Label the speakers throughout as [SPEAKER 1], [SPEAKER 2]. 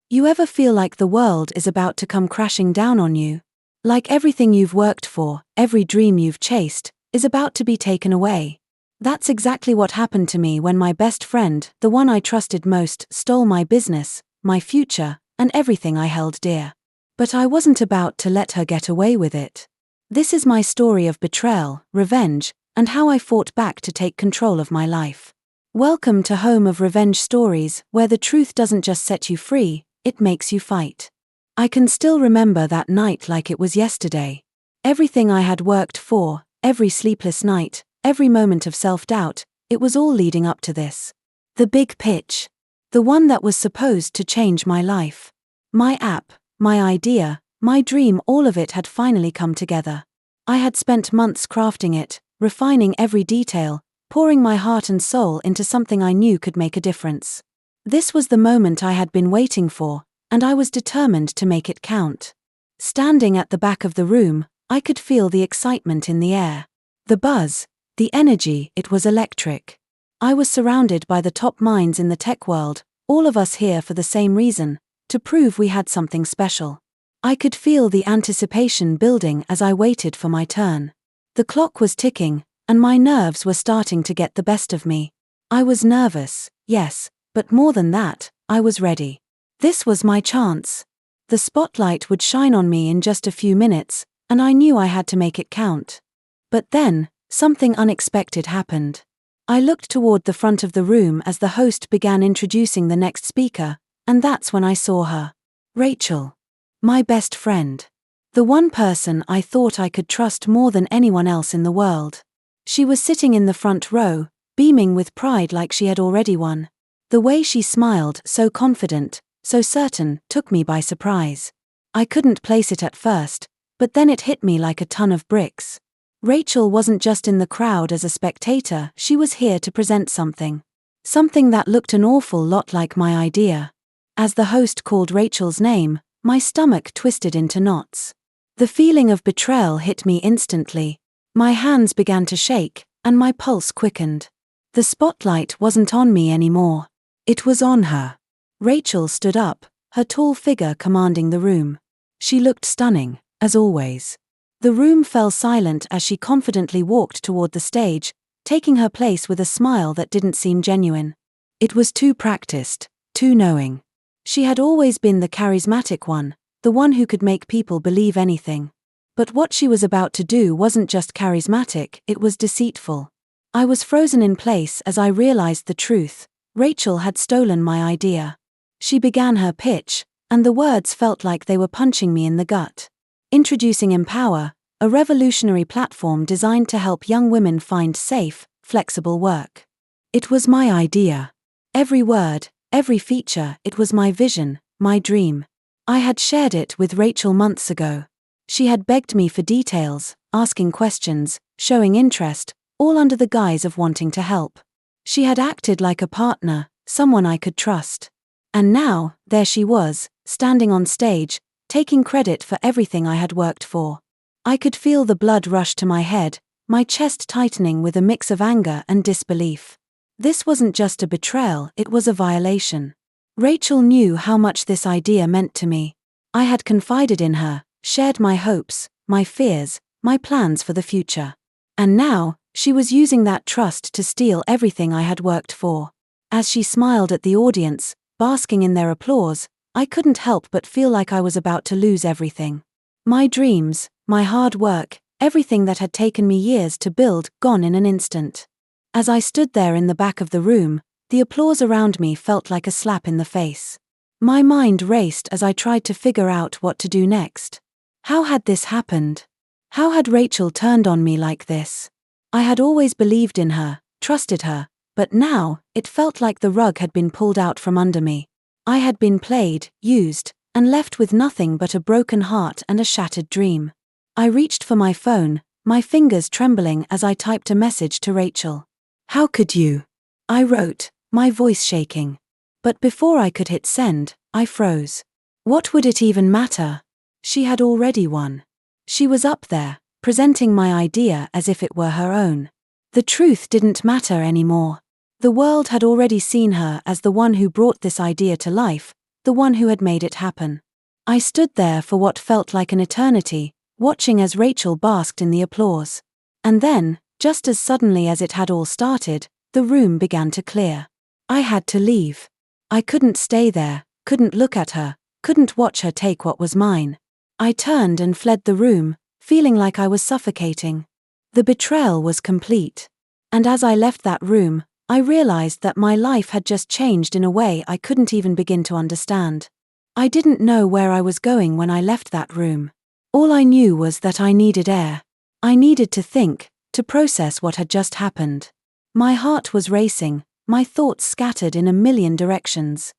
[SPEAKER 1] You ever feel like the world is about to come crashing down on you? Like everything you've worked for, every dream you've chased, is about to be taken away? That's exactly what happened to me when my best friend, the one I trusted most, stole my business, my future, and everything I held dear. But I wasn't about to let her get away with it. This is my story of betrayal, revenge, and how I fought back to take control of my life. Welcome to Home of Revenge Stories, where the truth doesn't just set you free, it makes you fight. I can still remember that night like it was yesterday. Everything I had worked for, every sleepless night, every moment of self-doubt, it was all leading up to this. The big pitch. The one that was supposed to change my life. My app, my idea, my dream, all of it had finally come together. I had spent months crafting it, refining every detail, pouring my heart and soul into something I knew could make a difference. This was the moment I had been waiting for, and I was determined to make it count. Standing at the back of the room, I could feel the excitement in the air. The buzz, the energy, it was electric. I was surrounded by the top minds in the tech world, all of us here for the same reason, to prove we had something special. I could feel the anticipation building as I waited for my turn. The clock was ticking, and my nerves were starting to get the best of me. I was nervous, yes, but more than that, I was ready. This was my chance. The spotlight would shine on me in just a few minutes, and I knew I had to make it count. But then, something unexpected happened. I looked toward the front of the room as the host began introducing the next speaker, and that's when I saw her. Rachel. My best friend. The one person I thought I could trust more than anyone else in the world. She was sitting in the front row, beaming with pride like she had already won. The way she smiled, so confident, so certain, took me by surprise. I couldn't place it at first, but then it hit me like a ton of bricks. Rachel wasn't just in the crowd as a spectator, she was here to present something. Something that looked an awful lot like my idea. As the host called Rachel's name, my stomach twisted into knots. The feeling of betrayal hit me instantly. My hands began to shake, and my pulse quickened. The spotlight wasn't on me anymore. It was on her. Rachel stood up, her tall figure commanding the room. She looked stunning, as always. The room fell silent as she confidently walked toward the stage, taking her place with a smile that didn't seem genuine. It was too practiced, too knowing. She had always been the charismatic one, the one who could make people believe anything. But what she was about to do wasn't just charismatic, it was deceitful. I was frozen in place as I realized the truth. Rachel had stolen my idea. She began her pitch, and the words felt like they were punching me in the gut. Introducing Empower, a revolutionary platform designed to help young women find safe, flexible work. It was my idea. Every word, every feature, it was my vision, my dream. I had shared it with Rachel months ago. She had begged me for details, asking questions, showing interest, all under the guise of wanting to help. She had acted like a partner, someone I could trust. And now, there she was, standing on stage, taking credit for everything I had worked for. I could feel the blood rush to my head, my chest tightening with a mix of anger and disbelief. This wasn't just a betrayal, it was a violation. Rachel knew how much this idea meant to me. I had confided in her, shared my hopes, my fears, my plans for the future. And now, she was using that trust to steal everything I had worked for. As she smiled at the audience, basking in their applause, I couldn't help but feel like I was about to lose everything. My dreams, my hard work, everything that had taken me years to build, gone in an instant. As I stood there in the back of the room, the applause around me felt like a slap in the face. My mind raced as I tried to figure out what to do next. How had this happened? How had Rachel turned on me like this? I had always believed in her, trusted her, but now, it felt like the rug had been pulled out from under me. I had been played, used, and left with nothing but a broken heart and a shattered dream. I reached for my phone, my fingers trembling as I typed a message to Rachel. "How could you?" I wrote, my voice shaking. But before I could hit send, I froze. What would it even matter? She had already won. She was up there, presenting my idea as if it were her own. The truth didn't matter anymore. The world had already seen her as the one who brought this idea to life, the one who had made it happen. I stood there for what felt like an eternity, watching as Rachel basked in the applause. And then, just as suddenly as it had all started, the room began to clear. I had to leave. I couldn't stay there, couldn't look at her, couldn't watch her take what was mine. I turned and fled the room, feeling like I was suffocating. The betrayal was complete. And as I left that room, I realized that my life had just changed in a way I couldn't even begin to understand. I didn't know where I was going when I left that room. All I knew was that I needed air. I needed to think, to process what had just happened. My heart was racing, my thoughts scattered in a million directions.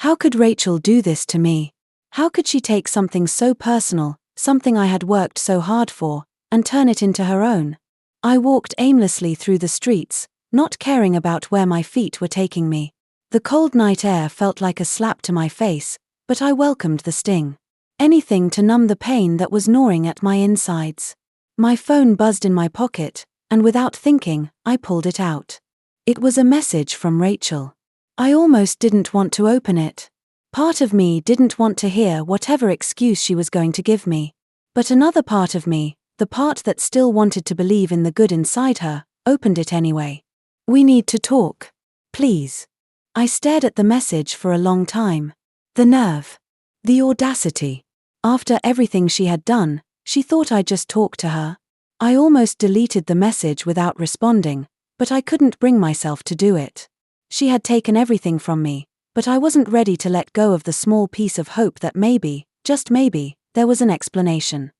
[SPEAKER 1] How could Rachel do this to me? How could she take something so personal, something I had worked so hard for, and turn it into her own? I walked aimlessly through the streets, not caring about where my feet were taking me. The cold night air felt like a slap to my face, but I welcomed the sting. Anything to numb the pain that was gnawing at my insides. My phone buzzed in my pocket, and without thinking, I pulled it out. It was a message from Rachel. I almost didn't want to open it. Part of me didn't want to hear whatever excuse she was going to give me. But another part of me, the part that still wanted to believe in the good inside her, opened it anyway. "We need to talk. Please." I stared at the message for a long time. The nerve. The audacity. After everything she had done, she thought I'd just talk to her. I almost deleted the message without responding, but I couldn't bring myself to do it. She had taken everything from me, but I wasn't ready to let go of the small piece of hope that maybe, just maybe, there was an explanation.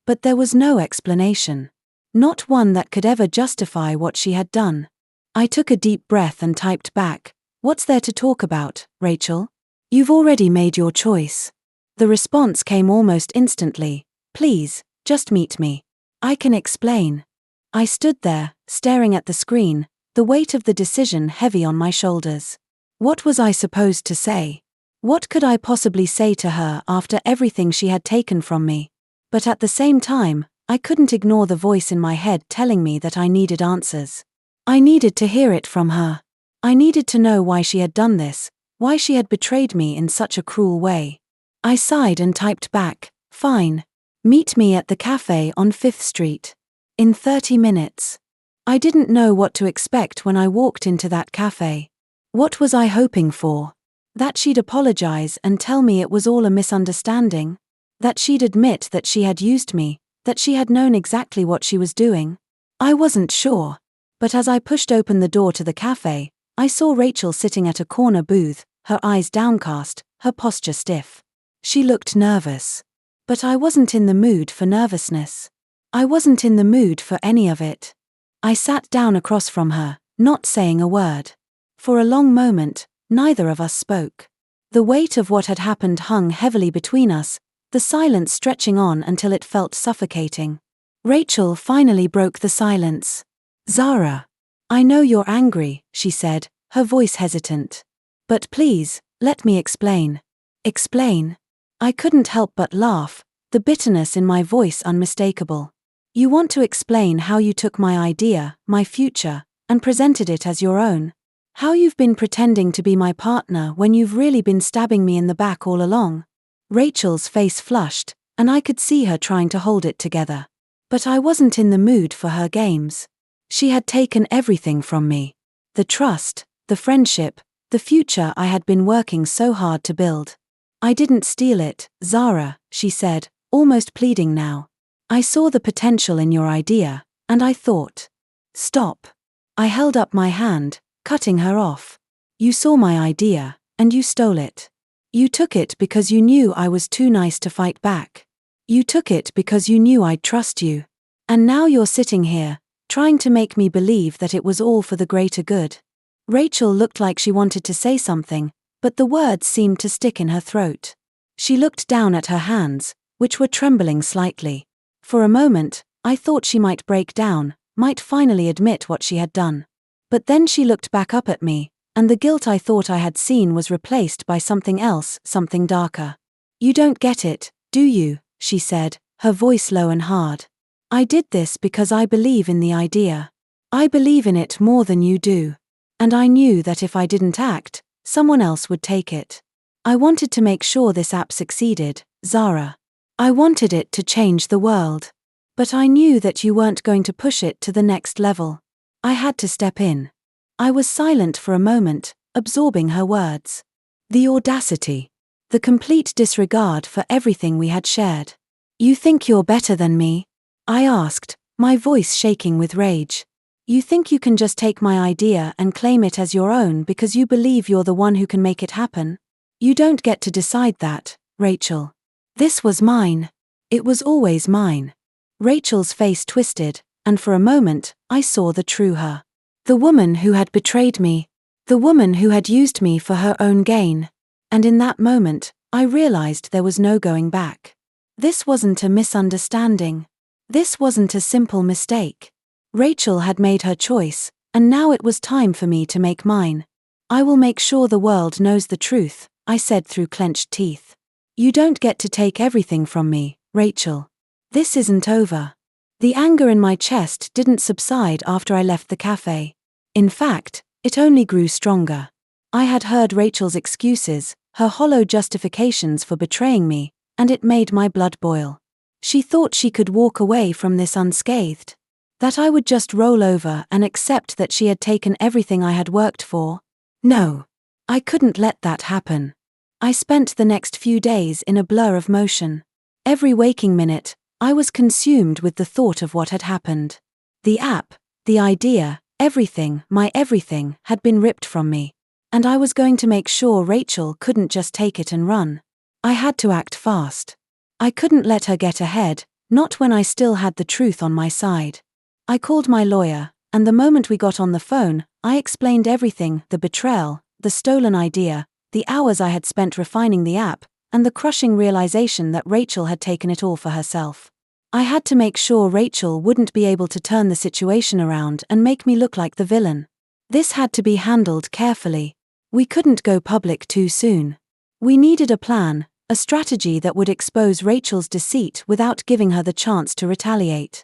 [SPEAKER 1] But there was no explanation. Not one that could ever justify what she had done. I took a deep breath and typed back, "What's there to talk about, Rachel? You've already made your choice." The response came almost instantly, "Please, just meet me. I can explain." I stood there, staring at the screen, the weight of the decision heavy on my shoulders. What was I supposed to say? What could I possibly say to her after everything she had taken from me? But at the same time, I couldn't ignore the voice in my head telling me that I needed answers. I needed to hear it from her. I needed to know why she had done this, why she had betrayed me in such a cruel way. I sighed and typed back, "Fine. Meet me at the cafe on 5th Street. In 30 minutes. I didn't know what to expect when I walked into that cafe. What was I hoping for? That she'd apologize and tell me it was all a misunderstanding? That she'd admit that she had used me, that she had known exactly what she was doing? I wasn't sure. But as I pushed open the door to the cafe, I saw Rachel sitting at a corner booth, her eyes downcast, her posture stiff. She looked nervous. But I wasn't in the mood for nervousness. I wasn't in the mood for any of it. I sat down across from her, not saying a word. For a long moment, neither of us spoke. The weight of what had happened hung heavily between us, the silence stretching on until it felt suffocating. Rachel finally broke the silence. "Zara, I know you're angry," she said, her voice hesitant. "But please, let me explain." Explain? I couldn't help but laugh, the bitterness in my voice unmistakable. "You want to explain how you took my idea, my future, and presented it as your own? How you've been pretending to be my partner when you've really been stabbing me in the back all along?" Rachel's face flushed, and I could see her trying to hold it together. But I wasn't in the mood for her games. She had taken everything from me. The trust, the friendship, the future I had been working so hard to build. "I didn't steal it, Zara," she said, almost pleading now. "I saw the potential in your idea, and I thought." "Stop." I held up my hand, cutting her off. "You saw my idea, and you stole it. You took it because you knew I was too nice to fight back. You took it because you knew I'd trust you. And now you're sitting here, trying to make me believe that it was all for the greater good." Rachel looked like she wanted to say something, but the words seemed to stick in her throat. She looked down at her hands, which were trembling slightly. For a moment, I thought she might break down, might finally admit what she had done. But then she looked back up at me, and the guilt I thought I had seen was replaced by something else, something darker. "You don't get it, do you?" she said, her voice low and hard. "I did this because I believe in the idea. I believe in it more than you do. And I knew that if I didn't act, someone else would take it. I wanted to make sure this app succeeded, Zara. I wanted it to change the world. But I knew that you weren't going to push it to the next level. I had to step in. I was silent for a moment, absorbing her words. The audacity. The complete disregard for everything we had shared. You think you're better than me? I asked, my voice shaking with rage. You think you can just take my idea and claim it as your own because you believe you're the one who can make it happen? You don't get to decide that, Rachel. This was mine. It was always mine. Rachel's face twisted, and for a moment, I saw the true her. The woman who had betrayed me. The woman who had used me for her own gain. And in that moment, I realized there was no going back. This wasn't a misunderstanding. This wasn't a simple mistake. Rachel had made her choice, and now it was time for me to make mine. I will make sure the world knows the truth, I said through clenched teeth. You don't get to take everything from me, Rachel. This isn't over. The anger in my chest didn't subside after I left the cafe. In fact, it only grew stronger. I had heard Rachel's excuses, her hollow justifications for betraying me, and it made my blood boil. She thought she could walk away from this unscathed. That I would just roll over and accept that she had taken everything I had worked for. No. I couldn't let that happen. I spent the next few days in a blur of motion. Every waking minute, I was consumed with the thought of what had happened. The app, the idea, everything, my everything, had been ripped from me. And I was going to make sure Rachel couldn't just take it and run. I had to act fast. I couldn't let her get ahead, not when I still had the truth on my side. I called my lawyer, and the moment we got on the phone, I explained everything, the betrayal, the stolen idea, the hours I had spent refining the app, and the crushing realization that Rachel had taken it all for herself. I had to make sure Rachel wouldn't be able to turn the situation around and make me look like the villain. This had to be handled carefully. We couldn't go public too soon. We needed a plan, a strategy that would expose Rachel's deceit without giving her the chance to retaliate.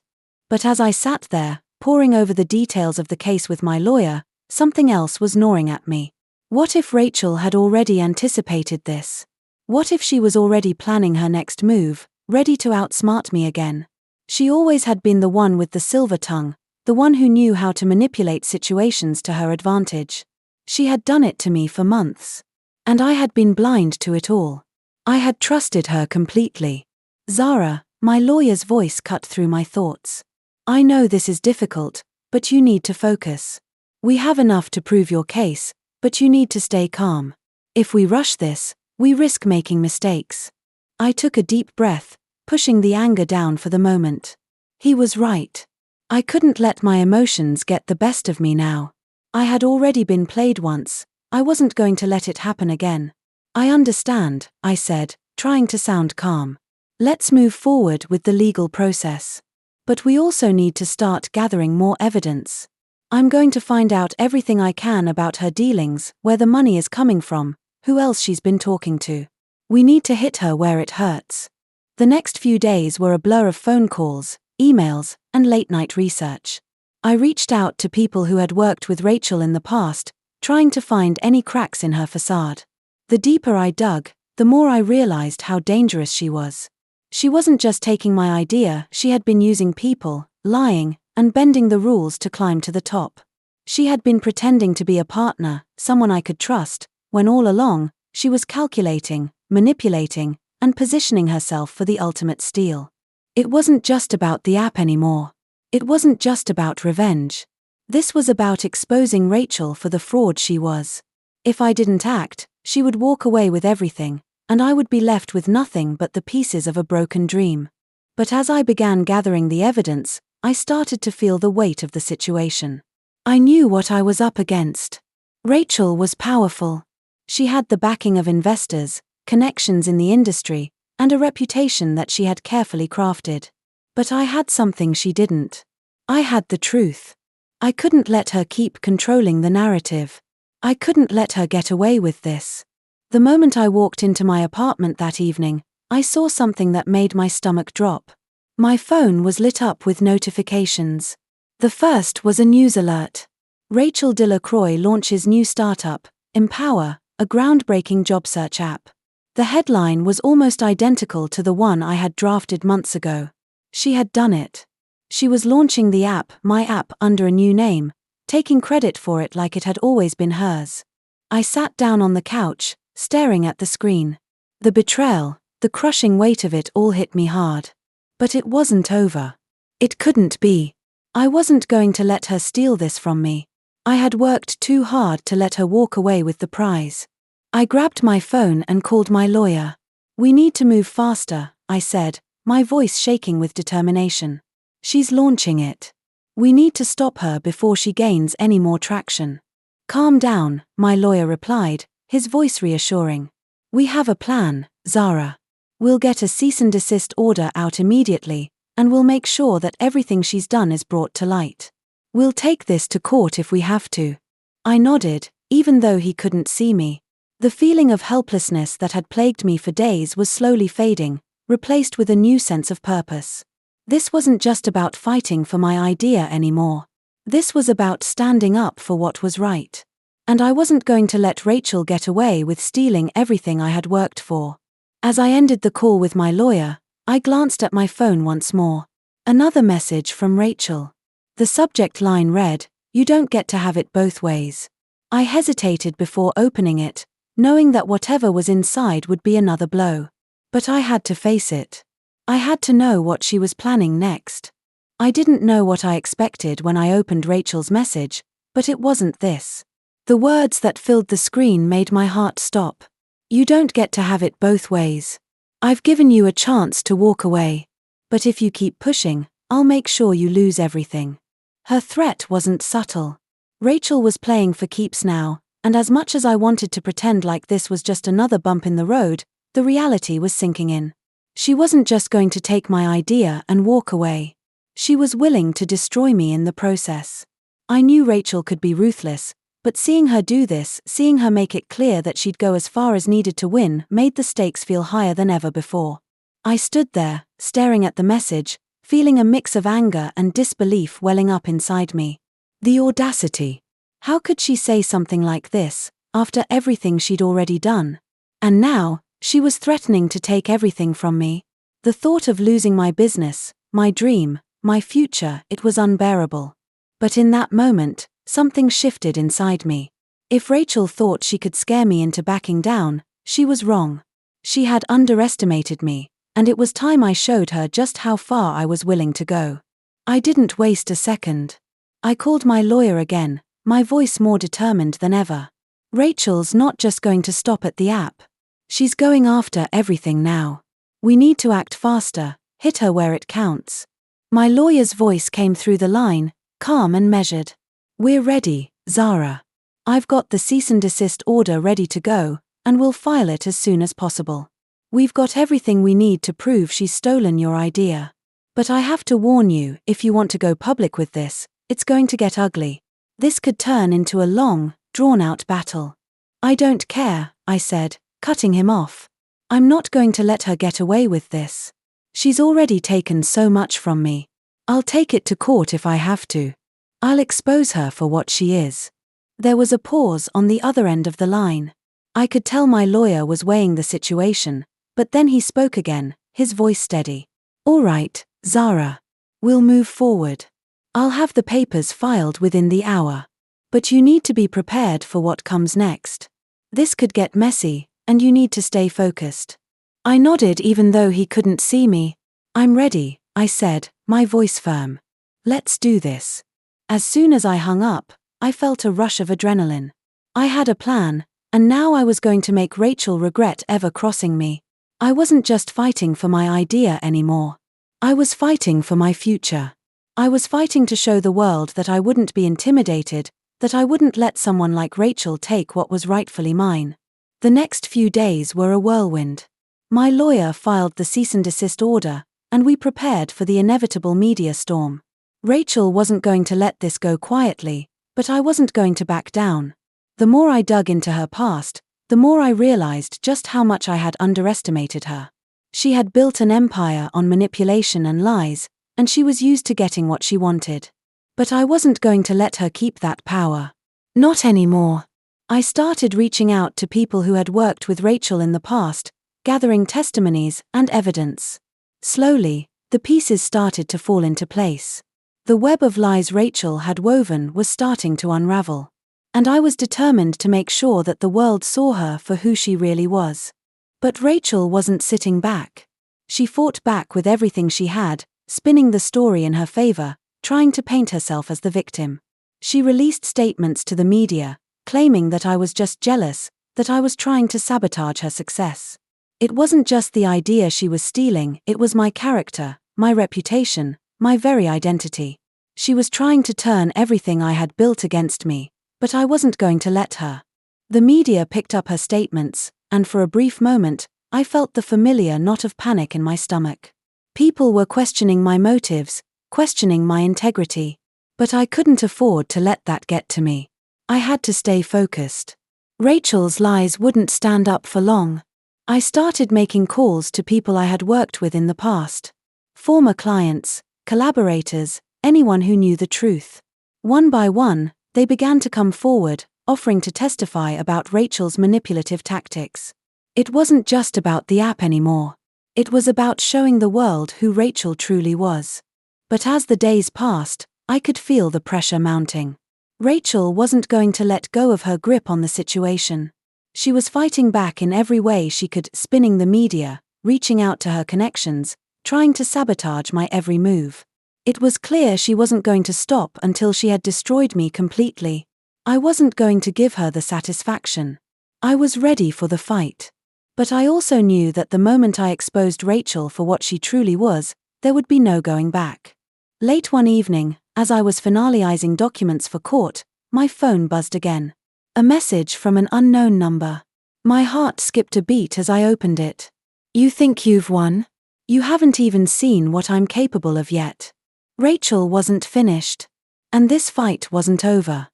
[SPEAKER 1] But as I sat there, poring over the details of the case with my lawyer, something else was gnawing at me. What if Rachel had already anticipated this? What if she was already planning her next move, ready to outsmart me again? She always had been the one with the silver tongue, the one who knew how to manipulate situations to her advantage. She had done it to me for months. And I had been blind to it all. I had trusted her completely. Zara, my lawyer's voice cut through my thoughts. I know this is difficult, but you need to focus. We have enough to prove your case, but you need to stay calm. If we rush this, we risk making mistakes. I took a deep breath, pushing the anger down for the moment. He was right. I couldn't let my emotions get the best of me now. I had already been played once. I wasn't going to let it happen again. I understand, I said, trying to sound calm. Let's move forward with the legal process. But we also need to start gathering more evidence. I'm going to find out everything I can about her dealings, where the money is coming from, who else she's been talking to. We need to hit her where it hurts. The next few days were a blur of phone calls, emails, and late-night research. I reached out to people who had worked with Rachel in the past, trying to find any cracks in her facade. The deeper I dug, the more I realized how dangerous she was. She wasn't just taking my idea, she had been using people, lying, and bending the rules to climb to the top. She had been pretending to be a partner, someone I could trust, when all along, she was calculating, manipulating, and positioning herself for the ultimate steal. It wasn't just about the app anymore. It wasn't just about revenge. This was about exposing Rachel for the fraud she was. If I didn't act, she would walk away with everything, and I would be left with nothing but the pieces of a broken dream. But as I began gathering the evidence, I started to feel the weight of the situation. I knew what I was up against. Rachel was powerful. She had the backing of investors, connections in the industry, and a reputation that she had carefully crafted. But I had something she didn't. I had the truth. I couldn't let her keep controlling the narrative. I couldn't let her get away with this. The moment I walked into my apartment that evening, I saw something that made my stomach drop. My phone was lit up with notifications. The first was a news alert. Rachel Delacroix launches new startup, Empower, a groundbreaking job search app. The headline was almost identical to the one I had drafted months ago. She had done it. She was launching the app, my app, under a new name, taking credit for it like it had always been hers. I sat down on the couch, staring at the screen. The betrayal, the crushing weight of it all hit me hard. But it wasn't over. It couldn't be. I wasn't going to let her steal this from me. I had worked too hard to let her walk away with the prize. I grabbed my phone and called my lawyer. "We need to move faster," I said, my voice shaking with determination. "She's launching it. We need to stop her before she gains any more traction." "Calm down," my lawyer replied, his voice reassuring. "We have a plan, Zara. We'll get a cease and desist order out immediately, and we'll make sure that everything she's done is brought to light. We'll take this to court if we have to." I nodded, even though he couldn't see me. The feeling of helplessness that had plagued me for days was slowly fading, replaced with a new sense of purpose. This wasn't just about fighting for my idea anymore. This was about standing up for what was right. And I wasn't going to let Rachel get away with stealing everything I had worked for. As I ended the call with my lawyer, I glanced at my phone once more. Another message from Rachel. The subject line read, "You don't get to have it both ways." I hesitated before opening it, knowing that whatever was inside would be another blow. But I had to face it. I had to know what she was planning next. I didn't know what I expected when I opened Rachel's message, but it wasn't this. The words that filled the screen made my heart stop. "You don't get to have it both ways. I've given you a chance to walk away. But if you keep pushing, I'll make sure you lose everything." Her threat wasn't subtle. Rachel was playing for keeps now, and as much as I wanted to pretend like this was just another bump in the road, the reality was sinking in. She wasn't just going to take my idea and walk away. She was willing to destroy me in the process. I knew Rachel could be ruthless, but seeing her do this, seeing her make it clear that she'd go as far as needed to win, made the stakes feel higher than ever before. I stood there, staring at the message, feeling a mix of anger and disbelief welling up inside me. The audacity. How could she say something like this, after everything she'd already done? And now, she was threatening to take everything from me. The thought of losing my business, my dream, my future, it was unbearable. But in that moment, something shifted inside me. If Rachel thought she could scare me into backing down, she was wrong. She had underestimated me, and it was time I showed her just how far I was willing to go. I didn't waste a second. I called my lawyer again, my voice more determined than ever. "Rachel's not just going to stop at the app. She's going after everything now. We need to act faster, hit her where it counts." My lawyer's voice came through the line, calm and measured. "We're ready, Zara. I've got the cease and desist order ready to go, and we'll file it as soon as possible. We've got everything we need to prove she's stolen your idea. But I have to warn you, if you want to go public with this, it's going to get ugly. This could turn into a long, drawn-out battle." "I don't care," I said, cutting him off. "I'm not going to let her get away with this. She's already taken so much from me. I'll take it to court if I have to. I'll expose her for what she is." There was a pause on the other end of the line. I could tell my lawyer was weighing the situation, but then he spoke again, his voice steady. "All right, Zara. We'll move forward. I'll have the papers filed within the hour. But you need to be prepared for what comes next. This could get messy, and you need to stay focused." I nodded even though he couldn't see me. "I'm ready," I said, my voice firm. "Let's do this." As soon as I hung up, I felt a rush of adrenaline. I had a plan, and now I was going to make Rachel regret ever crossing me. I wasn't just fighting for my idea anymore. I was fighting for my future. I was fighting to show the world that I wouldn't be intimidated, that I wouldn't let someone like Rachel take what was rightfully mine. The next few days were a whirlwind. My lawyer filed the cease and desist order, and we prepared for the inevitable media storm. Rachel wasn't going to let this go quietly, but I wasn't going to back down. The more I dug into her past, the more I realized just how much I had underestimated her. She had built an empire on manipulation and lies, and she was used to getting what she wanted. But I wasn't going to let her keep that power. Not anymore. I started reaching out to people who had worked with Rachel in the past, gathering testimonies and evidence. Slowly, the pieces started to fall into place. The web of lies Rachel had woven was starting to unravel. And I was determined to make sure that the world saw her for who she really was. But Rachel wasn't sitting back. She fought back with everything she had, spinning the story in her favor, trying to paint herself as the victim. She released statements to the media, claiming that I was just jealous, that I was trying to sabotage her success. It wasn't just the idea she was stealing, it was my character, my reputation, my very identity. She was trying to turn everything I had built against me, but I wasn't going to let her. The media picked up her statements, and for a brief moment, I felt the familiar knot of panic in my stomach. People were questioning my motives, questioning my integrity. But I couldn't afford to let that get to me. I had to stay focused. Rachel's lies wouldn't stand up for long. I started making calls to people I had worked with in the past. Former clients, collaborators, anyone who knew the truth. One by one, they began to come forward, offering to testify about Rachel's manipulative tactics. It wasn't just about the app anymore. It was about showing the world who Rachel truly was. But as the days passed, I could feel the pressure mounting. Rachel wasn't going to let go of her grip on the situation. She was fighting back in every way she could, spinning the media, reaching out to her connections, trying to sabotage my every move. It was clear she wasn't going to stop until she had destroyed me completely. I wasn't going to give her the satisfaction. I was ready for the fight. But I also knew that the moment I exposed Rachel for what she truly was, there would be no going back. Late one evening, as I was finalizing documents for court, my phone buzzed again. A message from an unknown number. My heart skipped a beat as I opened it. "You think you've won? You haven't even seen what I'm capable of yet." Rachel wasn't finished. And this fight wasn't over.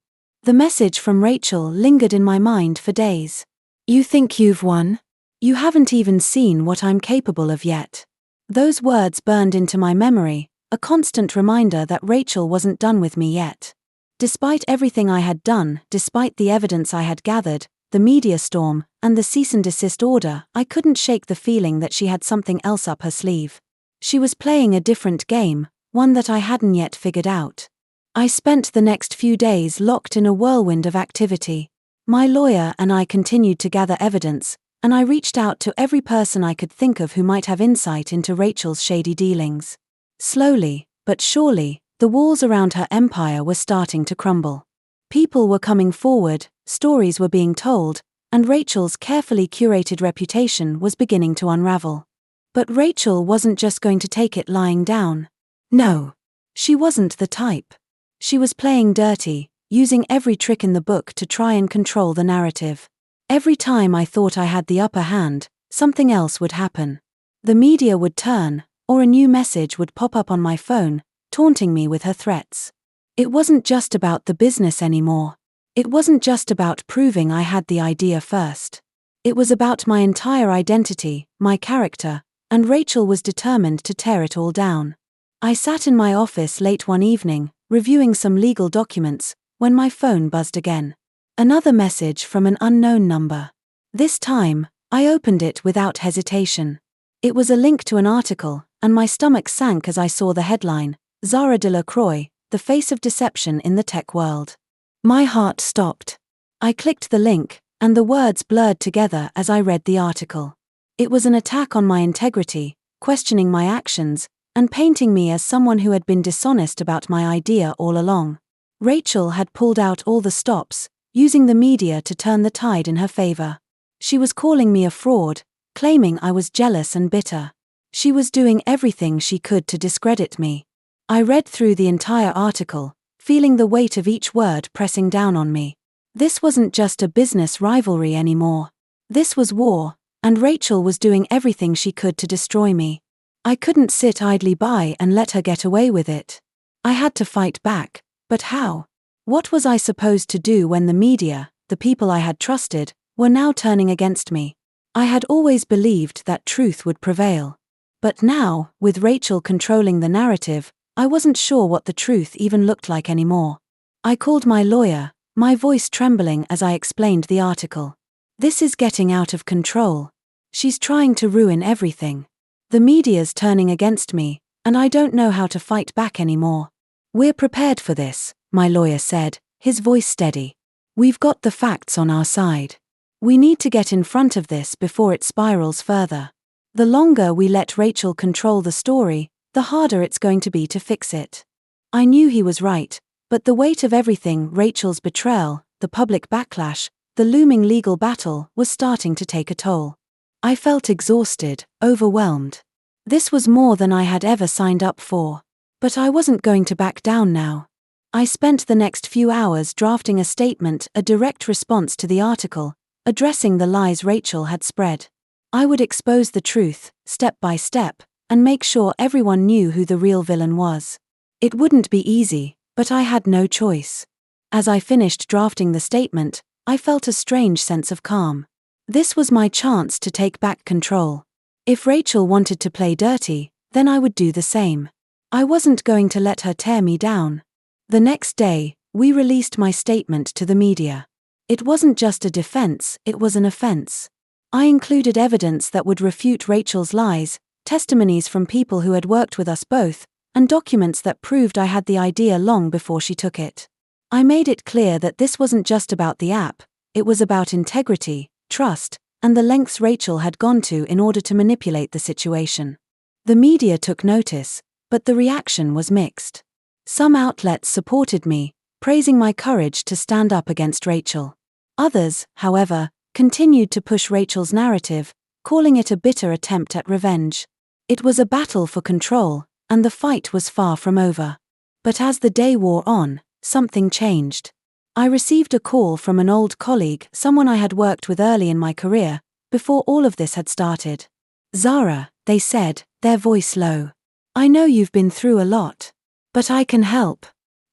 [SPEAKER 1] The message from Rachel lingered in my mind for days. "You think you've won? You haven't even seen what I'm capable of yet." Those words burned into my memory, a constant reminder that Rachel wasn't done with me yet. Despite everything I had done, despite the evidence I had gathered, the media storm, and the cease and desist order, I couldn't shake the feeling that she had something else up her sleeve. She was playing a different game, one that I hadn't yet figured out. I spent the next few days locked in a whirlwind of activity. My lawyer and I continued to gather evidence, and I reached out to every person I could think of who might have insight into Rachel's shady dealings. Slowly, but surely, the walls around her empire were starting to crumble. People were coming forward, stories were being told, and Rachel's carefully curated reputation was beginning to unravel. But Rachel wasn't just going to take it lying down. No. She wasn't the type. She was playing dirty, using every trick in the book to try and control the narrative. Every time I thought I had the upper hand, something else would happen. The media would turn, or a new message would pop up on my phone, taunting me with her threats. It wasn't just about the business anymore. It wasn't just about proving I had the idea first. It was about my entire identity, my character, and Rachel was determined to tear it all down. I sat in my office late one evening, reviewing some legal documents, when my phone buzzed again. Another message from an unknown number. This time, I opened it without hesitation. It was a link to an article, and my stomach sank as I saw the headline, "Zara de la Croix, the face of deception in the tech world." My heart stopped. I clicked the link, and the words blurred together as I read the article. It was an attack on my integrity, questioning my actions, and painting me as someone who had been dishonest about my idea all along. Rachel had pulled out all the stops, using the media to turn the tide in her favor. She was calling me a fraud, claiming I was jealous and bitter. She was doing everything she could to discredit me. I read through the entire article, feeling the weight of each word pressing down on me. This wasn't just a business rivalry anymore. This was war, and Rachel was doing everything she could to destroy me. I couldn't sit idly by and let her get away with it. I had to fight back, but how? What was I supposed to do when the media, the people I had trusted, were now turning against me? I had always believed that truth would prevail. But now, with Rachel controlling the narrative, I wasn't sure what the truth even looked like anymore. I called my lawyer, my voice trembling as I explained the article. This is getting out of control. She's trying to ruin everything. The media's turning against me, and I don't know how to fight back anymore. We're prepared for this, my lawyer said, his voice steady. We've got the facts on our side. We need to get in front of this before it spirals further. The longer we let Rachel control the story, the harder it's going to be to fix it. I knew he was right, but the weight of everything, Rachel's betrayal, the public backlash, the looming legal battle, was starting to take a toll. I felt exhausted, overwhelmed. This was more than I had ever signed up for. But I wasn't going to back down now. I spent the next few hours drafting a statement, a direct response to the article, addressing the lies Rachel had spread. I would expose the truth, step by step, and make sure everyone knew who the real villain was. It wouldn't be easy, but I had no choice. As I finished drafting the statement, I felt a strange sense of calm. This was my chance to take back control. If Rachel wanted to play dirty, then I would do the same. I wasn't going to let her tear me down. The next day, we released my statement to the media. It wasn't just a defense, it was an offense. I included evidence that would refute Rachel's lies, testimonies from people who had worked with us both, and documents that proved I had the idea long before she took it. I made it clear that this wasn't just about the app, it was about integrity, trust, and the lengths Rachel had gone to in order to manipulate the situation. The media took notice, but the reaction was mixed. Some outlets supported me, praising my courage to stand up against Rachel. Others, however, continued to push Rachel's narrative, calling it a bitter attempt at revenge. It was a battle for control, and the fight was far from over. But as the day wore on, something changed. I received a call from an old colleague, someone I had worked with early in my career, before all of this had started. "Zara," they said, their voice low. "I know you've been through a lot. But I can help.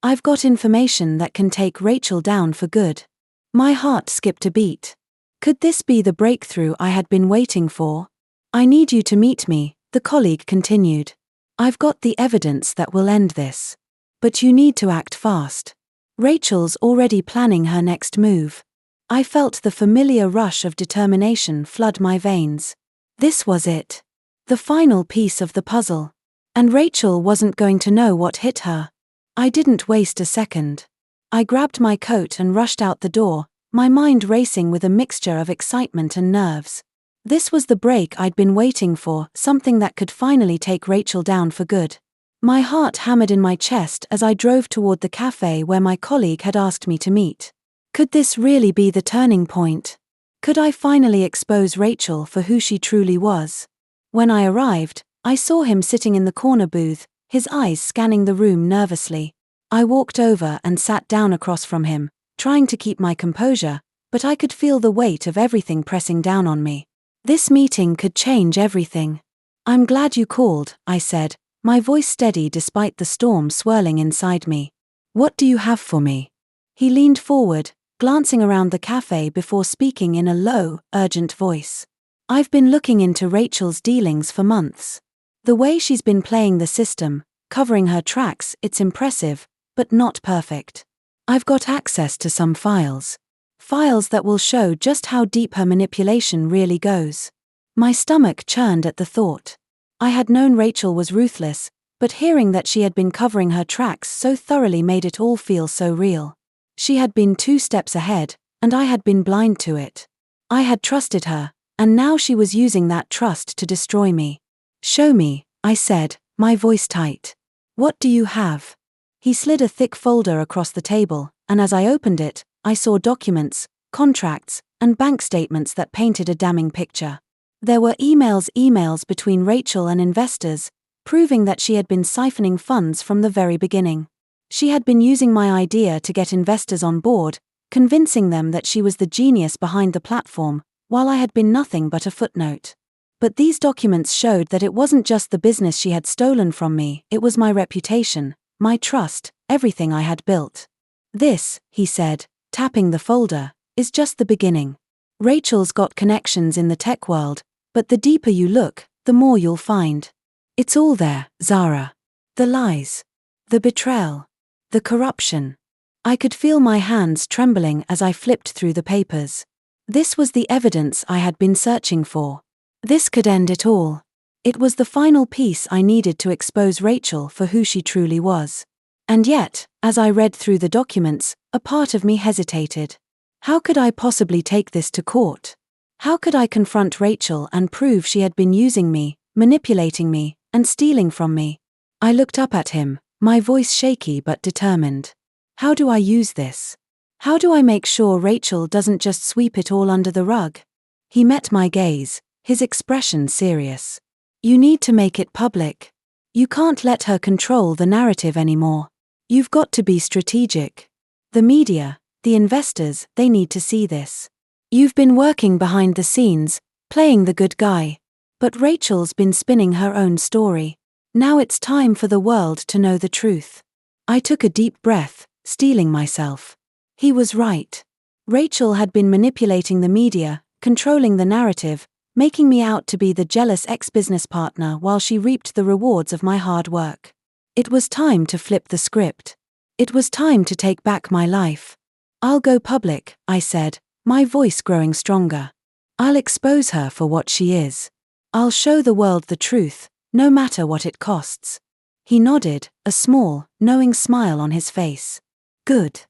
[SPEAKER 1] I've got information that can take Rachel down for good." My heart skipped a beat. Could this be the breakthrough I had been waiting for? "I need you to meet me," the colleague continued. "I've got the evidence that will end this. But you need to act fast. Rachel's already planning her next move." I felt the familiar rush of determination flood my veins. This was it. The final piece of the puzzle. And Rachel wasn't going to know what hit her. I didn't waste a second. I grabbed my coat and rushed out the door, my mind racing with a mixture of excitement and nerves. This was the break I'd been waiting for, something that could finally take Rachel down for good. My heart hammered in my chest as I drove toward the cafe where my colleague had asked me to meet. Could this really be the turning point? Could I finally expose Rachel for who she truly was? When I arrived, I saw him sitting in the corner booth, his eyes scanning the room nervously. I walked over and sat down across from him, trying to keep my composure, but I could feel the weight of everything pressing down on me. This meeting could change everything. "I'm glad you called," I said, my voice steady despite the storm swirling inside me. "What do you have for me?" He leaned forward, glancing around the cafe before speaking in a low, urgent voice. "I've been looking into Rachel's dealings for months. The way she's been playing the system, covering her tracks, it's impressive, but not perfect. I've got access to some files. Files that will show just how deep her manipulation really goes." My stomach churned at the thought. I had known Rachel was ruthless, but hearing that she had been covering her tracks so thoroughly made it all feel so real. She had been 2 steps ahead, and I had been blind to it. I had trusted her, and now she was using that trust to destroy me. "Show me," I said, my voice tight. "What do you have?" He slid a thick folder across the table, and as I opened it, I saw documents, contracts, and bank statements that painted a damning picture. There were emails between Rachel and investors, proving that she had been siphoning funds from the very beginning. She had been using my idea to get investors on board, convincing them that she was the genius behind the platform, while I had been nothing but a footnote. But these documents showed that it wasn't just the business she had stolen from me, it was my reputation, my trust, everything I had built. "This," he said, tapping the folder, "is just the beginning. Rachel's got connections in the tech world, but the deeper you look, the more you'll find. It's all there, Zara. The lies. The betrayal. The corruption. I could feel my hands trembling as I flipped through the papers. This was the evidence I had been searching for. This could end it all. It was the final piece I needed to expose Rachel for who she truly was. And yet, as I read through the documents, a part of me hesitated. How could I possibly take this to court? How could I confront Rachel and prove she had been using me, manipulating me, and stealing from me? I looked up at him, my voice shaky but determined. How do I use this? How do I make sure Rachel doesn't just sweep it all under the rug? He met my gaze, his expression serious. You need to make it public. You can't let her control the narrative anymore. You've got to be strategic. The media, the investors, they need to see this. You've been working behind the scenes, playing the good guy. But Rachel's been spinning her own story. Now it's time for the world to know the truth. I took a deep breath, steeling myself. He was right. Rachel had been manipulating the media, controlling the narrative, making me out to be the jealous ex-business partner while she reaped the rewards of my hard work. It was time to flip the script. It was time to take back my life. I'll go public, I said, my voice growing stronger. I'll expose her for what she is. I'll show the world the truth, no matter what it costs. He nodded, a small, knowing smile on his face. Good.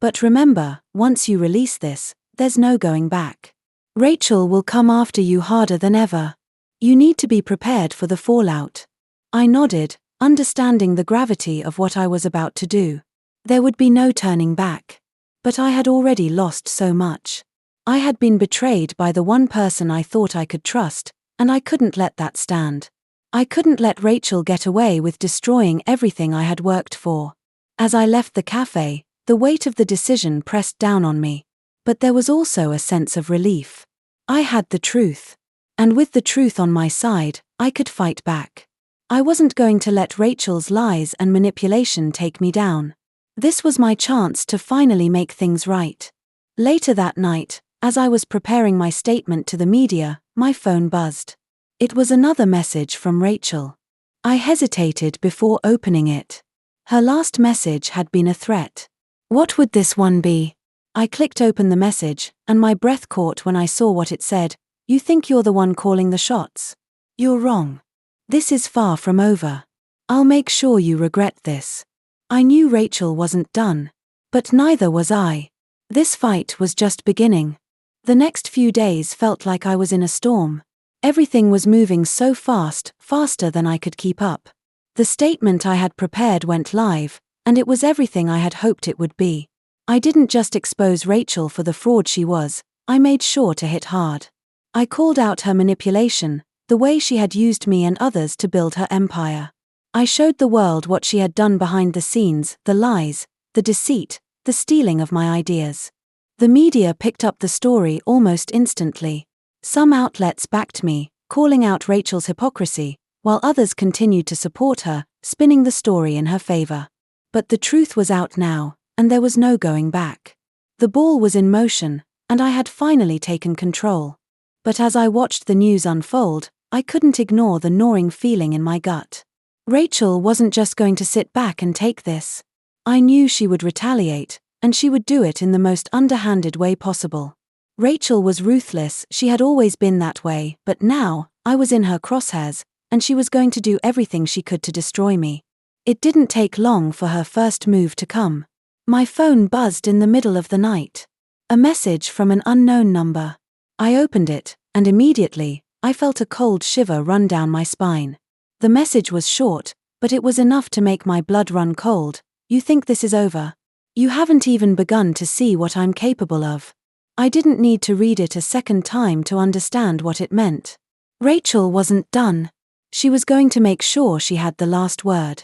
[SPEAKER 1] But remember, once you release this, there's no going back. Rachel will come after you harder than ever. You need to be prepared for the fallout. I nodded, understanding the gravity of what I was about to do. There would be no turning back. But I had already lost so much. I had been betrayed by the one person I thought I could trust, and I couldn't let that stand. I couldn't let Rachel get away with destroying everything I had worked for. As I left the cafe, the weight of the decision pressed down on me. But there was also a sense of relief. I had the truth. And with the truth on my side, I could fight back. I wasn't going to let Rachel's lies and manipulation take me down. This was my chance to finally make things right. Later that night, as I was preparing my statement to the media, my phone buzzed. It was another message from Rachel. I hesitated before opening it. Her last message had been a threat. What would this one be? I clicked open the message, and my breath caught when I saw what it said. You think you're the one calling the shots? You're wrong. This is far from over. I'll make sure you regret this. I knew Rachel wasn't done. But neither was I. This fight was just beginning. The next few days felt like I was in a storm. Everything was moving so fast, faster than I could keep up. The statement I had prepared went live, and it was everything I had hoped it would be. I didn't just expose Rachel for the fraud she was, I made sure to hit hard. I called out her manipulation, the way she had used me and others to build her empire. I showed the world what she had done behind the scenes, the lies, the deceit, the stealing of my ideas. The media picked up the story almost instantly. Some outlets backed me, calling out Rachel's hypocrisy, while others continued to support her, spinning the story in her favor. But the truth was out now, and there was no going back. The ball was in motion, and I had finally taken control. But as I watched the news unfold, I couldn't ignore the gnawing feeling in my gut. Rachel wasn't just going to sit back and take this. I knew she would retaliate, and she would do it in the most underhanded way possible. Rachel was ruthless, she had always been that way, but now, I was in her crosshairs, and she was going to do everything she could to destroy me. It didn't take long for her first move to come. My phone buzzed in the middle of the night. A message from an unknown number. I opened it, and immediately, I felt a cold shiver run down my spine. The message was short, but it was enough to make my blood run cold. You think this is over? You haven't even begun to see what I'm capable of. I didn't need to read it a second time to understand what it meant. Rachel wasn't done. She was going to make sure she had the last word.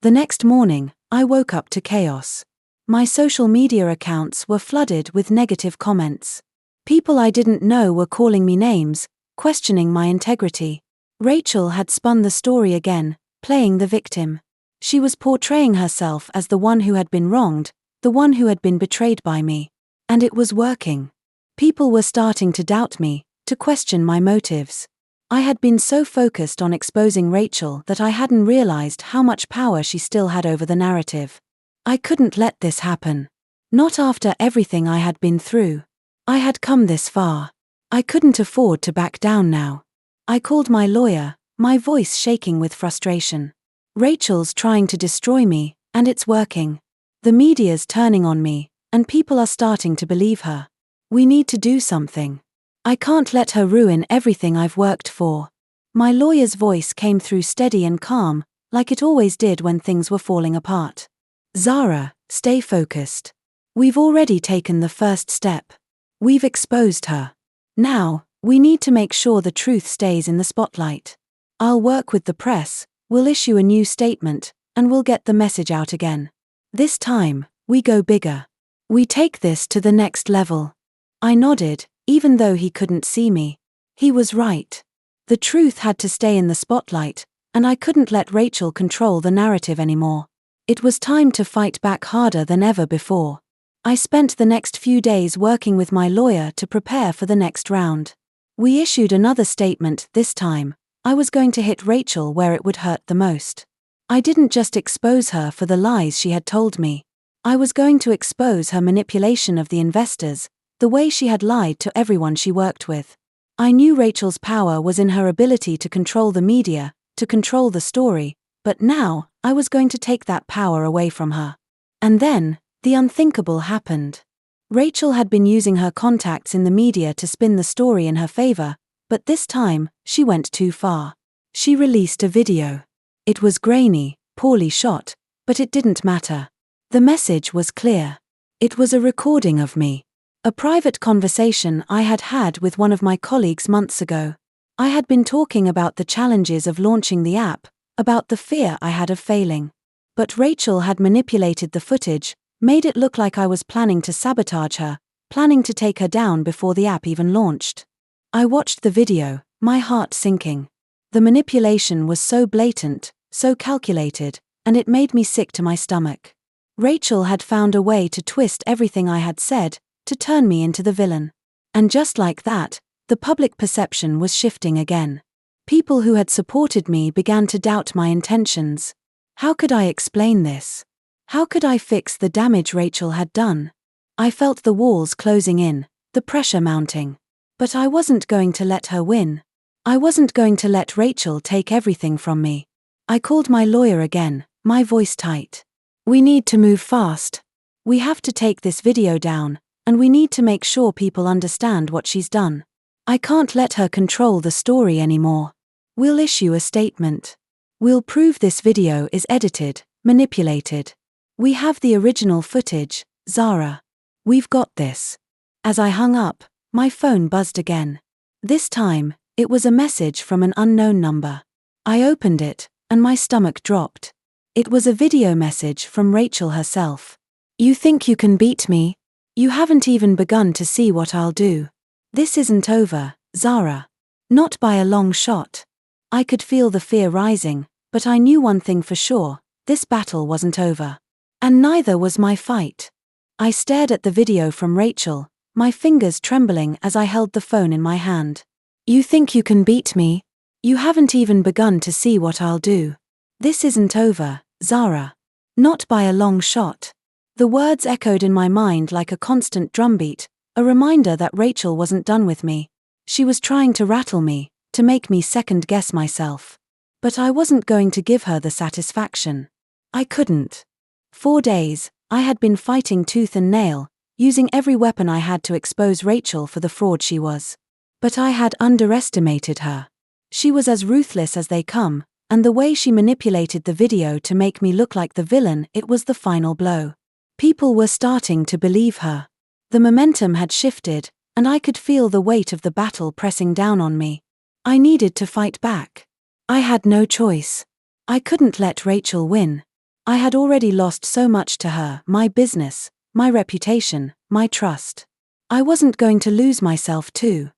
[SPEAKER 1] The next morning, I woke up to chaos. My social media accounts were flooded with negative comments. People I didn't know were calling me names, questioning my integrity. Rachel had spun the story again, playing the victim. She was portraying herself as the one who had been wronged, the one who had been betrayed by me. And it was working. People were starting to doubt me, to question my motives. I had been so focused on exposing Rachel that I hadn't realized how much power she still had over the narrative. I couldn't let this happen. Not after everything I had been through. I had come this far. I couldn't afford to back down now. I called my lawyer, my voice shaking with frustration. Rachel's trying to destroy me, and it's working. The media's turning on me, and people are starting to believe her. We need to do something. I can't let her ruin everything I've worked for. My lawyer's voice came through steady and calm, like it always did when things were falling apart. Zara, stay focused. We've already taken the first step. We've exposed her. Now, we need to make sure the truth stays in the spotlight. I'll work with the press, we'll issue a new statement, and we'll get the message out again. This time, we go bigger. We take this to the next level. I nodded, even though he couldn't see me. He was right. The truth had to stay in the spotlight, and I couldn't let Rachel control the narrative anymore. It was time to fight back harder than ever before. I spent the next few days working with my lawyer to prepare for the next round. We issued another statement this time. I was going to hit Rachel where it would hurt the most. I didn't just expose her for the lies she had told me. I was going to expose her manipulation of the investors, the way she had lied to everyone she worked with. I knew Rachel's power was in her ability to control the media, to control the story, but now, I was going to take that power away from her. And then, the unthinkable happened. Rachel had been using her contacts in the media to spin the story in her favor, but this time, she went too far. She released a video. It was grainy, poorly shot, but it didn't matter. The message was clear. It was a recording of me. A private conversation I had had with one of my colleagues months ago. I had been talking about the challenges of launching the app, about the fear I had of failing. But Rachel had manipulated the footage, made it look like I was planning to sabotage her, planning to take her down before the app even launched. I watched the video, my heart sinking. The manipulation was so blatant, so calculated, and it made me sick to my stomach. Rachel had found a way to twist everything I had said, to turn me into the villain. And just like that, the public perception was shifting again. People who had supported me began to doubt my intentions. How could I explain this? How could I fix the damage Rachel had done? I felt the walls closing in, the pressure mounting. But I wasn't going to let her win. I wasn't going to let Rachel take everything from me. I called my lawyer again, my voice tight. We need to move fast. We have to take this video down, and we need to make sure people understand what she's done. I can't let her control the story anymore. We'll issue a statement. We'll prove this video is edited, manipulated. We have the original footage, Zara. We've got this. As I hung up, my phone buzzed again. This time, it was a message from an unknown number. I opened it, and my stomach dropped. It was a video message from Rachel herself. You think you can beat me? You haven't even begun to see what I'll do. This isn't over, Zara. Not by a long shot. I could feel the fear rising, but I knew one thing for sure, this battle wasn't over. And neither was my fight. I stared at the video from Rachel, my fingers trembling as I held the phone in my hand. You think you can beat me? You haven't even begun to see what I'll do. This isn't over, Zara. Not by a long shot. The words echoed in my mind like a constant drumbeat, a reminder that Rachel wasn't done with me. She was trying to rattle me, to make me second-guess myself. But I wasn't going to give her the satisfaction. I couldn't. 4 days, I had been fighting tooth and nail, using every weapon I had to expose Rachel for the fraud she was. But I had underestimated her. She was as ruthless as they come, and the way she manipulated the video to make me look like the villain, it was the final blow. People were starting to believe her. The momentum had shifted, and I could feel the weight of the battle pressing down on me. I needed to fight back. I had no choice. I couldn't let Rachel win. I had already lost so much to her, my business, my reputation, my trust. I wasn't going to lose myself too.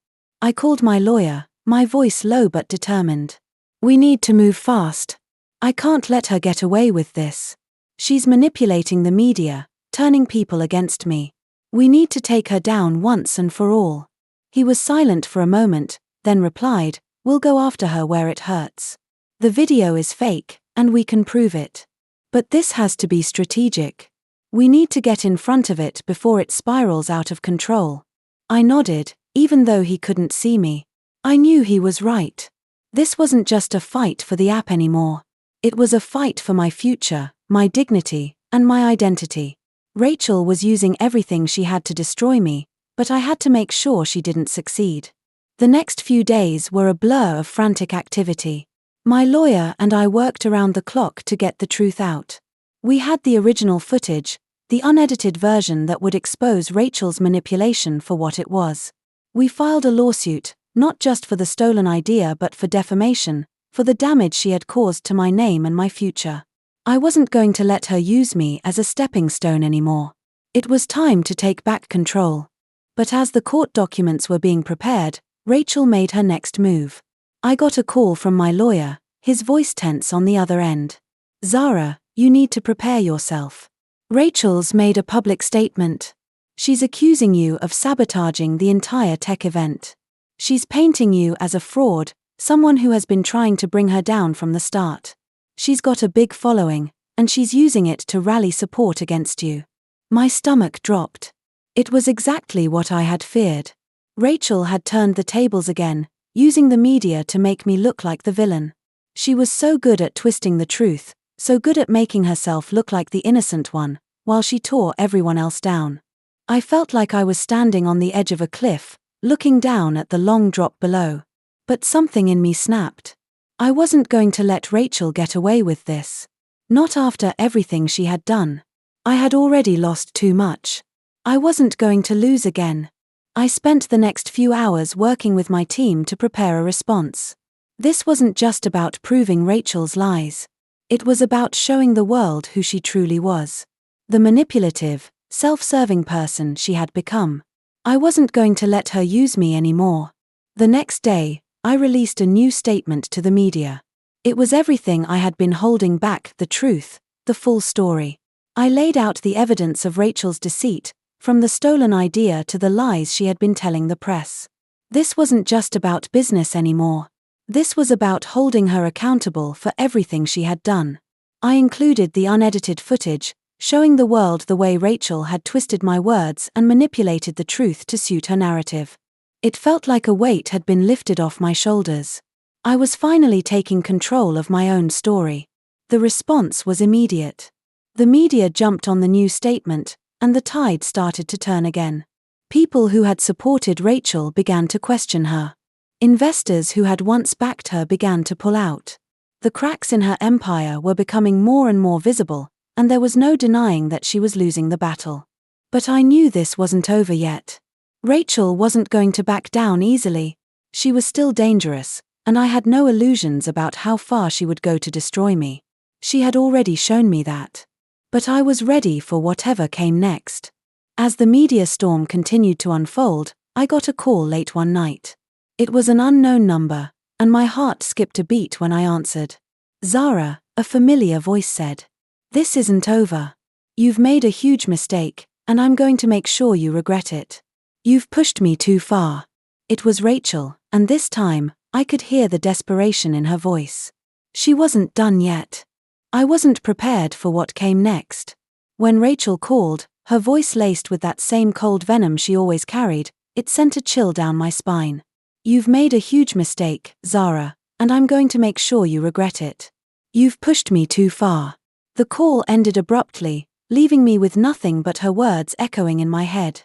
[SPEAKER 1] I called my lawyer, my voice low but determined. We need to move fast. I can't let her get away with this. She's manipulating the media, turning people against me. We need to take her down once and for all. He was silent for a moment, then replied, We'll go after her where it hurts. The video is fake, and we can prove it. But this has to be strategic. We need to get in front of it before it spirals out of control. I nodded, even though he couldn't see me. I knew he was right. This wasn't just a fight for the app anymore. It was a fight for my future, my dignity, and my identity. Rachel was using everything she had to destroy me, but I had to make sure she didn't succeed. The next few days were a blur of frantic activity. My lawyer and I worked around the clock to get the truth out. We had the original footage, the unedited version that would expose Rachel's manipulation for what it was. We filed a lawsuit, not just for the stolen idea but for defamation, for the damage she had caused to my name and my future. I wasn't going to let her use me as a stepping stone anymore. It was time to take back control. But as the court documents were being prepared, Rachel made her next move. I got a call from my lawyer, his voice tense on the other end. "Zara, you need to prepare yourself. Rachel's made a public statement. She's accusing you of sabotaging the entire tech event. She's painting you as a fraud, someone who has been trying to bring her down from the start. She's got a big following, and she's using it to rally support against you." My stomach dropped. It was exactly what I had feared. Rachel had turned the tables again, using the media to make me look like the villain. She was so good at twisting the truth, so good at making herself look like the innocent one, while she tore everyone else down. I felt like I was standing on the edge of a cliff, looking down at the long drop below. But something in me snapped. I wasn't going to let Rachel get away with this. Not after everything she had done. I had already lost too much. I wasn't going to lose again. I spent the next few hours working with my team to prepare a response. This wasn't just about proving Rachel's lies. It was about showing the world who she truly was. The manipulative, self-serving person she had become. I wasn't going to let her use me anymore. The next day, I released a new statement to the media. It was everything I had been holding back, the truth, the full story. I laid out the evidence of Rachel's deceit, from the stolen idea to the lies she had been telling the press. This wasn't just about business anymore. This was about holding her accountable for everything she had done. I included the unedited footage, showing the world the way Rachel had twisted my words and manipulated the truth to suit her narrative. It felt like a weight had been lifted off my shoulders. I was finally taking control of my own story. The response was immediate. The media jumped on the new statement, and the tide started to turn again. People who had supported Rachel began to question her. Investors who had once backed her began to pull out. The cracks in her empire were becoming more and more visible, and there was no denying that she was losing the battle. But I knew this wasn't over yet. Rachel wasn't going to back down easily. She was still dangerous, and I had no illusions about how far she would go to destroy me. She had already shown me that. But I was ready for whatever came next. As the media storm continued to unfold, I got a call late one night. It was an unknown number, and my heart skipped a beat when I answered. "Zara," a familiar voice said. "This isn't over. You've made a huge mistake, and I'm going to make sure you regret it. You've pushed me too far." It was Rachel, and this time, I could hear the desperation in her voice. She wasn't done yet. I wasn't prepared for what came next. When Rachel called, her voice laced with that same cold venom she always carried, it sent a chill down my spine. "You've made a huge mistake, Zara, and I'm going to make sure you regret it. You've pushed me too far." The call ended abruptly, leaving me with nothing but her words echoing in my head.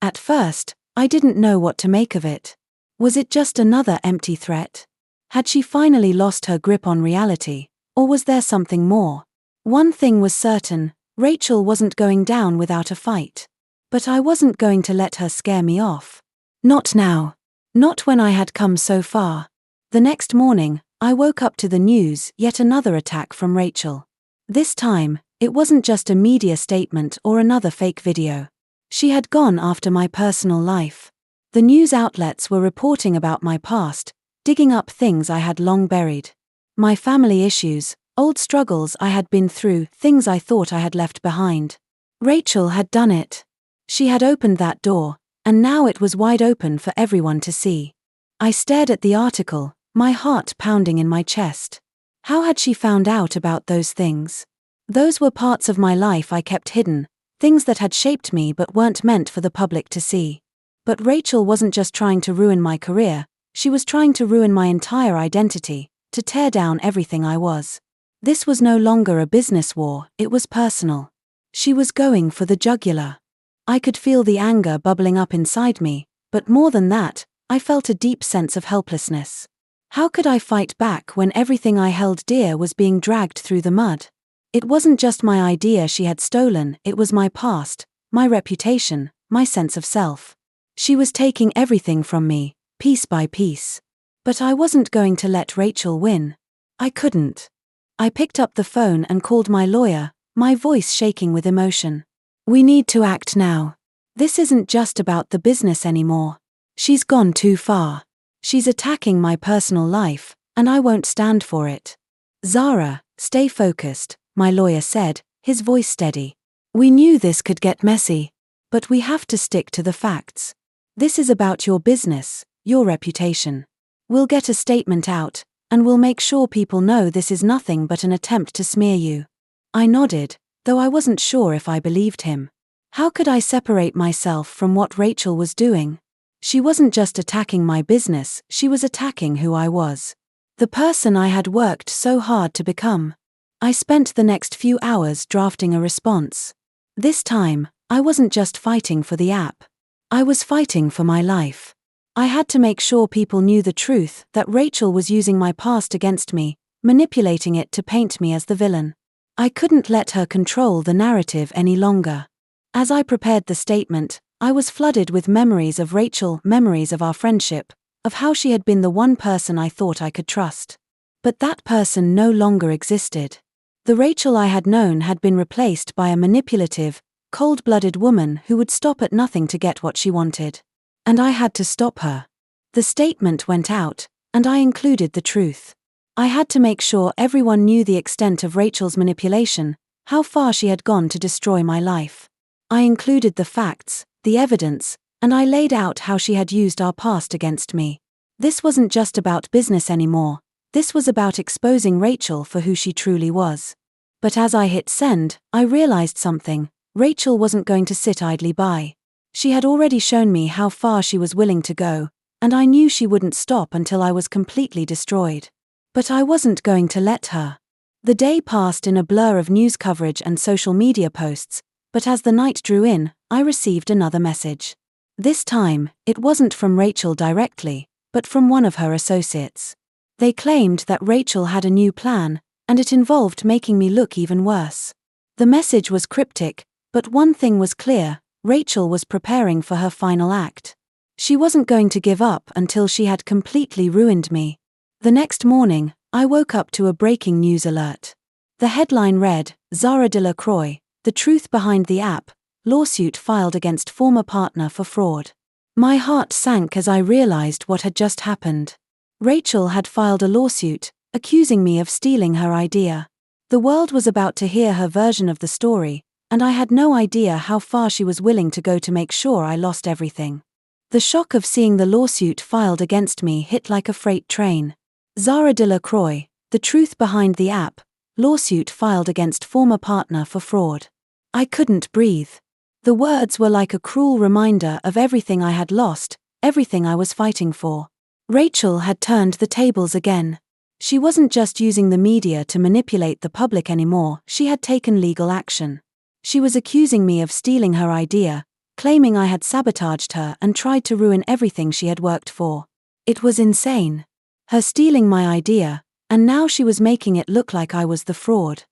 [SPEAKER 1] At first, I didn't know what to make of it. Was it just another empty threat? Had she finally lost her grip on reality, or was there something more? One thing was certain, Rachel wasn't going down without a fight. But I wasn't going to let her scare me off. Not now. Not when I had come so far. The next morning, I woke up to the news, yet another attack from Rachel. This time, it wasn't just a media statement or another fake video. She had gone after my personal life. The news outlets were reporting about my past, digging up things I had long buried. My family issues, old struggles I had been through, things I thought I had left behind. Rachel had done it. She had opened that door, and now it was wide open for everyone to see. I stared at the article, my heart pounding in my chest. How had she found out about those things? Those were parts of my life I kept hidden, Things that had shaped me but weren't meant for the public to see. But Rachel wasn't just trying to ruin my career, she was trying to ruin my entire identity, to tear down everything I was. This was no longer a business war, it was personal. She was going for the jugular. I could feel the anger bubbling up inside me, but more than that, I felt a deep sense of helplessness. How could I fight back when everything I held dear was being dragged through the mud? It wasn't just my idea she had stolen, it was my past, my reputation, my sense of self. She was taking everything from me, piece by piece. But I wasn't going to let Rachel win. I couldn't. I picked up the phone and called my lawyer, my voice shaking with emotion. We need to act now. This isn't just about the business anymore. She's gone too far. She's attacking my personal life, and I won't stand for it. Zara, stay focused, my lawyer said, his voice steady. We knew this could get messy, but we have to stick to the facts. This is about your business, your reputation. We'll get a statement out, and we'll make sure people know this is nothing but an attempt to smear you. I nodded, though I wasn't sure if I believed him. How could I separate myself from what Rachel was doing? She wasn't just attacking my business, she was attacking who I was. The person I had worked so hard to become. I spent the next few hours drafting a response. This time, I wasn't just fighting for the app. I was fighting for my life. I had to make sure people knew the truth, that Rachel was using my past against me, manipulating it to paint me as the villain. I couldn't let her control the narrative any longer. As I prepared the statement, I was flooded with memories of Rachel, memories of our friendship, of how she had been the one person I thought I could trust. But that person no longer existed. The Rachel I had known had been replaced by a manipulative, cold-blooded woman who would stop at nothing to get what she wanted. And I had to stop her. The statement went out, and I included the truth. I had to make sure everyone knew the extent of Rachel's manipulation, how far she had gone to destroy my life. I included the facts, the evidence, and I laid out how she had used our past against me. This wasn't just about business anymore, this was about exposing Rachel for who she truly was. But as I hit send, I realized something. Rachel wasn't going to sit idly by. She had already shown me how far she was willing to go, and I knew she wouldn't stop until I was completely destroyed. But I wasn't going to let her. The day passed in a blur of news coverage and social media posts, but as the night drew in, I received another message. This time, it wasn't from Rachel directly, but from one of her associates. They claimed that Rachel had a new plan, and it involved making me look even worse. The message was cryptic, but one thing was clear, Rachel was preparing for her final act. She wasn't going to give up until she had completely ruined me. The next morning, I woke up to a breaking news alert. The headline read, Zara Delacroix, the truth behind the app, lawsuit filed against former partner for fraud. My heart sank as I realized what had just happened. Rachel had filed a lawsuit, accusing me of stealing her idea. The world was about to hear her version of the story, and I had no idea how far she was willing to go to make sure I lost everything. The shock of seeing the lawsuit filed against me hit like a freight train. Zara Delacroix, the truth behind the app, lawsuit filed against former partner for fraud. I couldn't breathe. The words were like a cruel reminder of everything I had lost, everything I was fighting for. Rachel had turned the tables again. She wasn't just using the media to manipulate the public anymore, she had taken legal action. She was accusing me of stealing her idea, claiming I had sabotaged her and tried to ruin everything she had worked for. It was insane. Her stealing my idea, and now she was making it look like I was the fraud.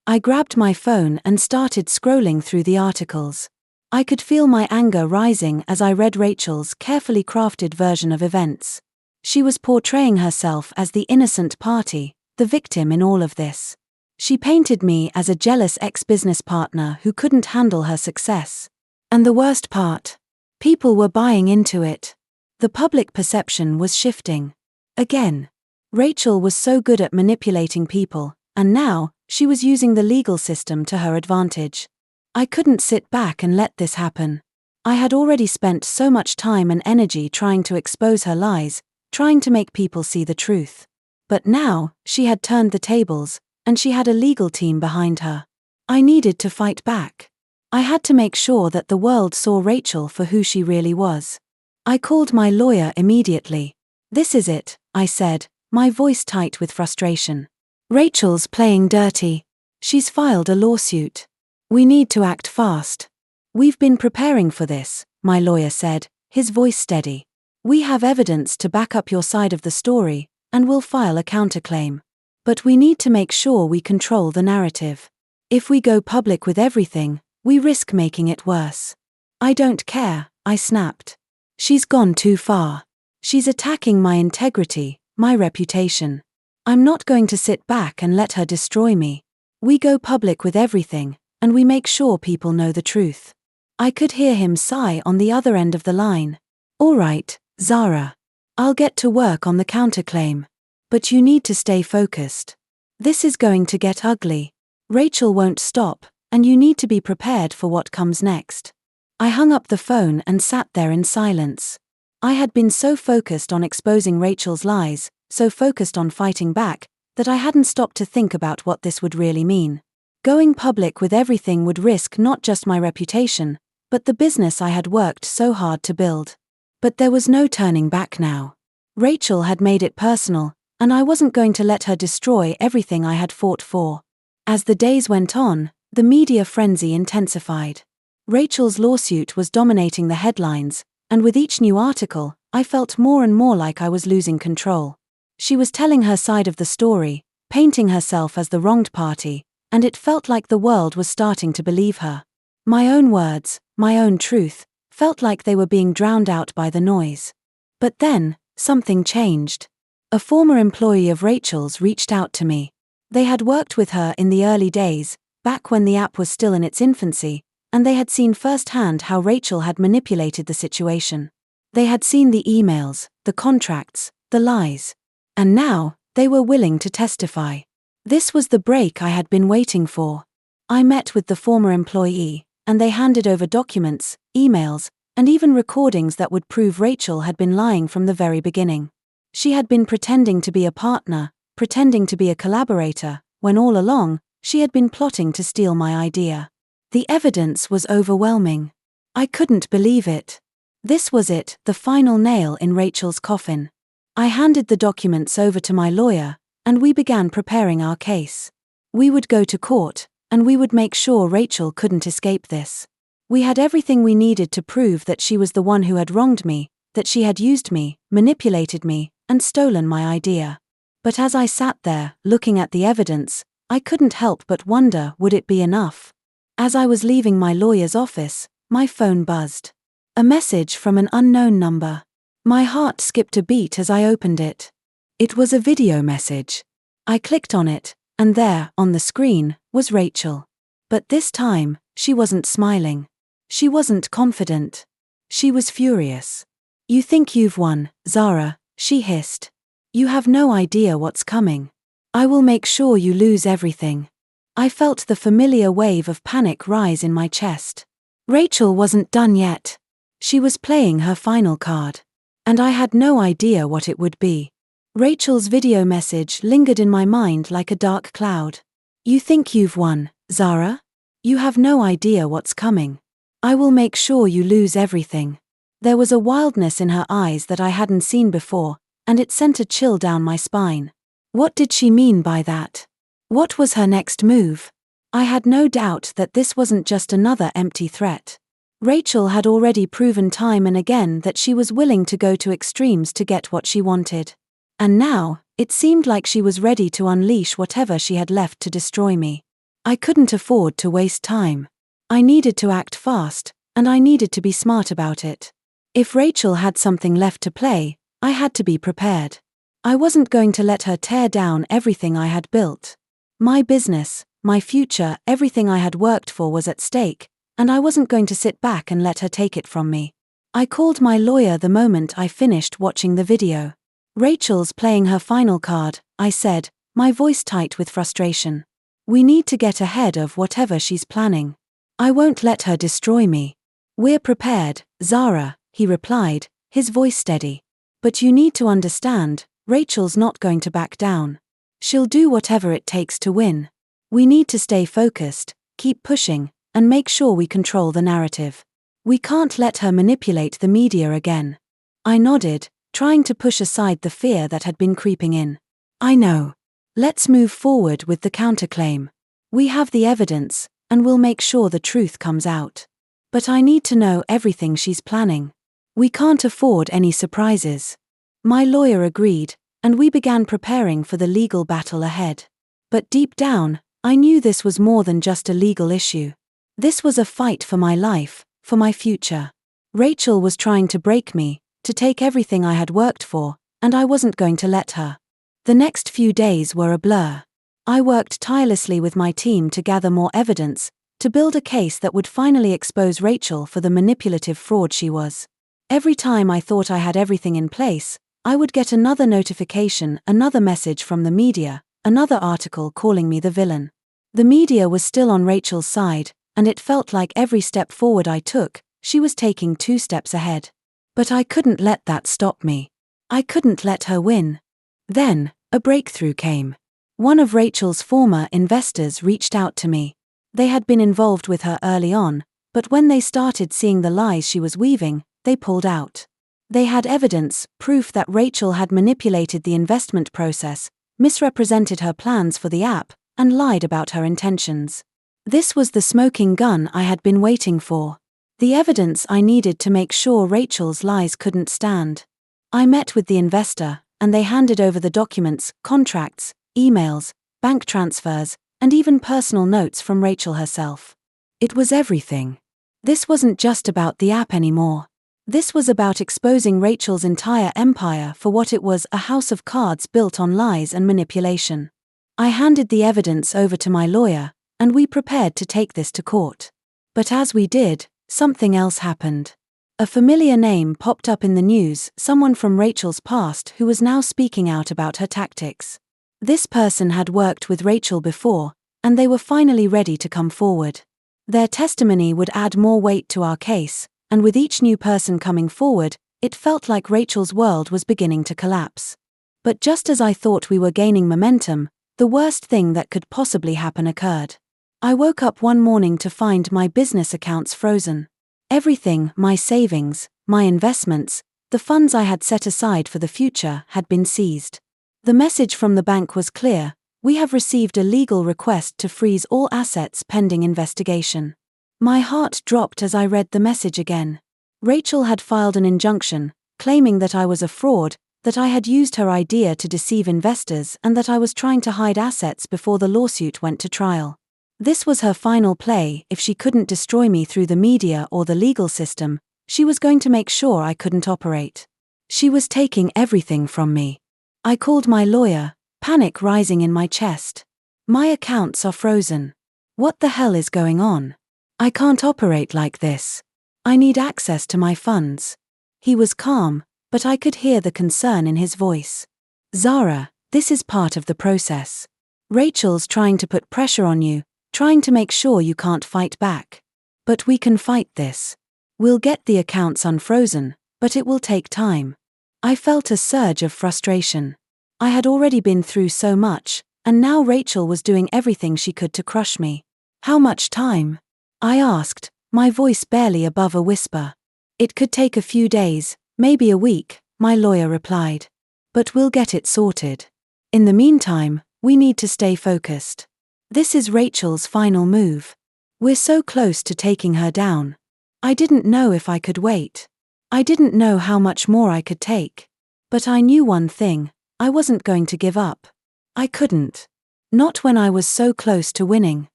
[SPEAKER 1] I grabbed my phone and started scrolling through the articles. I could feel my anger rising as I read Rachel's carefully crafted version of events. She was portraying herself as the innocent party, the victim in all of this. She painted me as a jealous ex-business partner who couldn't handle her success. And the worst part? People were buying into it. The public perception was shifting. Again. Rachel was so good at manipulating people, and now, she was using the legal system to her advantage. I couldn't sit back and let this happen. I had already spent so much time and energy trying to expose her lies, trying to make people see the truth. But now, she had turned the tables, and she had a legal team behind her. I needed to fight back. I had to make sure that the world saw Rachel for who she really was. I called my lawyer immediately. "This is it," I said, my voice tight with frustration. "Rachel's playing dirty. She's filed a lawsuit. We need to act fast." "We've been preparing for this," my lawyer said, his voice steady. "We have evidence to back up your side of the story, and we'll file a counterclaim. But we need to make sure we control the narrative. If we go public with everything, we risk making it worse." "I don't care," I snapped. "She's gone too far. She's attacking my integrity, my reputation. I'm not going to sit back and let her destroy me. We go public with everything, and we make sure people know the truth." I could hear him sigh on the other end of the line. "All right, Zara. I'll get to work on the counterclaim. But you need to stay focused. This is going to get ugly. Rachel won't stop, and you need to be prepared for what comes next." I hung up the phone and sat there in silence. I had been so focused on exposing Rachel's lies, so focused on fighting back, that I hadn't stopped to think about what this would really mean. Going public with everything would risk not just my reputation, but the business I had worked so hard to build. But there was no turning back now. Rachel had made it personal, and I wasn't going to let her destroy everything I had fought for. As the days went on, the media frenzy intensified. Rachel's lawsuit was dominating the headlines, and with each new article, I felt more and more like I was losing control. She was telling her side of the story, painting herself as the wronged party, and it felt like the world was starting to believe her. My own words, my own truth, felt like they were being drowned out by the noise. But then, something changed. A former employee of Rachel's reached out to me. They had worked with her in the early days, back when the app was still in its infancy, and they had seen firsthand how Rachel had manipulated the situation. They had seen the emails, the contracts, the lies. And now, they were willing to testify. This was the break I had been waiting for. I met with the former employee, and they handed over documents, emails, and even recordings that would prove Rachel had been lying from the very beginning. She had been pretending to be a partner, pretending to be a collaborator, when all along, she had been plotting to steal my idea. The evidence was overwhelming. I couldn't believe it. This was it, the final nail in Rachel's coffin. I handed the documents over to my lawyer, and we began preparing our case. We would go to court, and we would make sure Rachel couldn't escape this. We had everything we needed to prove that she was the one who had wronged me, that she had used me, manipulated me, and stolen my idea. But as I sat there, looking at the evidence, I couldn't help but wonder, would it be enough? As I was leaving my lawyer's office, my phone buzzed. A message from an unknown number. My heart skipped a beat as I opened it. It was a video message. I clicked on it, and there, on the screen, was Rachel. But this time, she wasn't smiling. She wasn't confident. She was furious. "You think you've won, Zara," she hissed. "You have no idea what's coming. I will make sure you lose everything." I felt the familiar wave of panic rise in my chest. Rachel wasn't done yet. She was playing her final card. And I had no idea what it would be. Rachel's video message lingered in my mind like a dark cloud. "You think you've won, Zara? You have no idea what's coming. I will make sure you lose everything." There was a wildness in her eyes that I hadn't seen before, and it sent a chill down my spine. What did she mean by that? What was her next move? I had no doubt that this wasn't just another empty threat. Rachel had already proven time and again that she was willing to go to extremes to get what she wanted. And now, it seemed like she was ready to unleash whatever she had left to destroy me. I couldn't afford to waste time. I needed to act fast, and I needed to be smart about it. If Rachel had something left to play, I had to be prepared. I wasn't going to let her tear down everything I had built. My business, my future, everything I had worked for was at stake, and I wasn't going to sit back and let her take it from me. I called my lawyer the moment I finished watching the video. "Rachel's playing her final card," I said, my voice tight with frustration. "We need to get ahead of whatever she's planning. I won't let her destroy me." "We're prepared, Zara," he replied, his voice steady. "But you need to understand, Rachel's not going to back down. She'll do whatever it takes to win. We need to stay focused, keep pushing, and make sure we control the narrative. We can't let her manipulate the media again. I nodded, trying to push aside the fear that had been creeping in. I know. Let's move forward with the counterclaim. We have the evidence, and we'll make sure the truth comes out. But I need to know everything she's planning. We can't afford any surprises. My lawyer agreed, and we began preparing for the legal battle ahead. But deep down, I knew this was more than just a legal issue. This was a fight for my life, for my future. Rachel was trying to break me, to take everything I had worked for, and I wasn't going to let her. The next few days were a blur. I worked tirelessly with my team to gather more evidence, to build a case that would finally expose Rachel for the manipulative fraud she was. Every time I thought I had everything in place, I would get another notification, another message from the media, another article calling me the villain. The media was still on Rachel's side, and it felt like every step forward I took, she was taking 2 steps ahead. But I couldn't let that stop me. I couldn't let her win. Then, a breakthrough came. One of Rachel's former investors reached out to me. They had been involved with her early on, but when they started seeing the lies she was weaving, they pulled out. They had evidence, proof that Rachel had manipulated the investment process, misrepresented her plans for the app, and lied about her intentions. This was the smoking gun I had been waiting for. The evidence I needed to make sure Rachel's lies couldn't stand. I met with the investor, and they handed over the documents, contracts, emails, bank transfers, and even personal notes from Rachel herself. It was everything. This wasn't just about the app anymore. This was about exposing Rachel's entire empire for what it was, a house of cards built on lies and manipulation. I handed the evidence over to my lawyer, and we prepared to take this to court. But as we did, something else happened. A familiar name popped up in the news, someone from Rachel's past who was now speaking out about her tactics. This person had worked with Rachel before, and they were finally ready to come forward. Their testimony would add more weight to our case, and with each new person coming forward, it felt like Rachel's world was beginning to collapse. But just as I thought we were gaining momentum, the worst thing that could possibly happen occurred. I woke up one morning to find my business accounts frozen. Everything, my savings, my investments, the funds I had set aside for the future, had been seized. The message from the bank was clear: we have received a legal request to freeze all assets pending investigation. My heart dropped as I read the message again. Rachel had filed an injunction, claiming that I was a fraud, that I had used her idea to deceive investors, and that I was trying to hide assets before the lawsuit went to trial. This was her final play. If she couldn't destroy me through the media or the legal system, she was going to make sure I couldn't operate. She was taking everything from me. I called my lawyer, panic rising in my chest. My accounts are frozen. What the hell is going on? I can't operate like this. I need access to my funds. He was calm, but I could hear the concern in his voice. Zara, this is part of the process. Rachel's trying to put pressure on you, trying to make sure you can't fight back. But we can fight this. We'll get the accounts unfrozen, but it will take time. I felt a surge of frustration. I had already been through so much, and now Rachel was doing everything she could to crush me. How much time? I asked, my voice barely above a whisper. It could take a few days, maybe a week, my lawyer replied. But we'll get it sorted. In the meantime, we need to stay focused. This is Rachel's final move. We're so close to taking her down. I didn't know if I could wait. I didn't know how much more I could take. But I knew one thing: I wasn't going to give up. I couldn't. Not when I was so close to winning.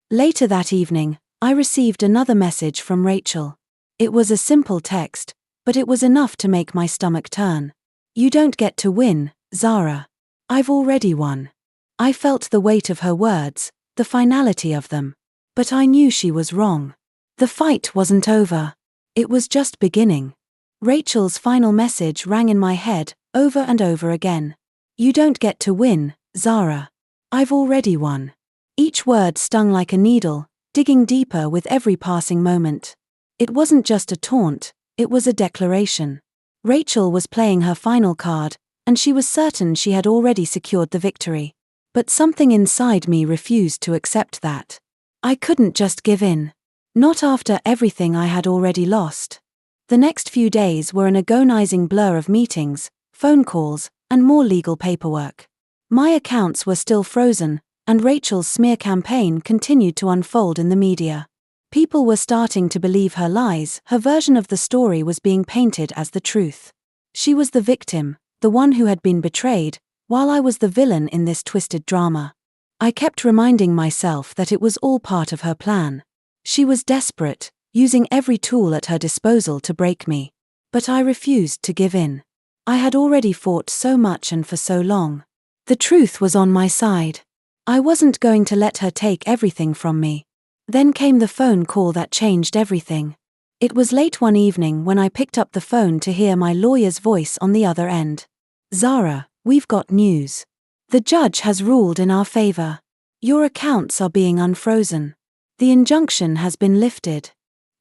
[SPEAKER 1] Later that evening, I received another message from Rachel. It was a simple text, but it was enough to make my stomach turn. You don't get to win, Zara. I've already won. I felt the weight of her words, the finality of them. But I knew she was wrong. The fight wasn't over. It was just beginning. Rachel's final message rang in my head, over and over again. You don't get to win, Zara. I've already won. Each word stung like a needle, digging deeper with every passing moment. It wasn't just a taunt, it was a declaration. Rachel was playing her final card, and she was certain she had already secured the victory. But something inside me refused to accept that. I couldn't just give in. Not after everything I had already lost. The next few days were an agonizing blur of meetings, phone calls, and more legal paperwork. My accounts were still frozen, and Rachel's smear campaign continued to unfold in the media. People were starting to believe her lies. Her version of the story was being painted as the truth. She was the victim, the one who had been betrayed, while I was the villain in this twisted drama. I kept reminding myself that it was all part of her plan. She was desperate, using every tool at her disposal to break me. But I refused to give in. I had already fought so much and for so long. The truth was on my side. I wasn't going to let her take everything from me. Then came the phone call that changed everything. It was late one evening when I picked up the phone to hear my lawyer's voice on the other end. "Zara, we've got news. The judge has ruled in our favor. Your accounts are being unfrozen. The injunction has been lifted."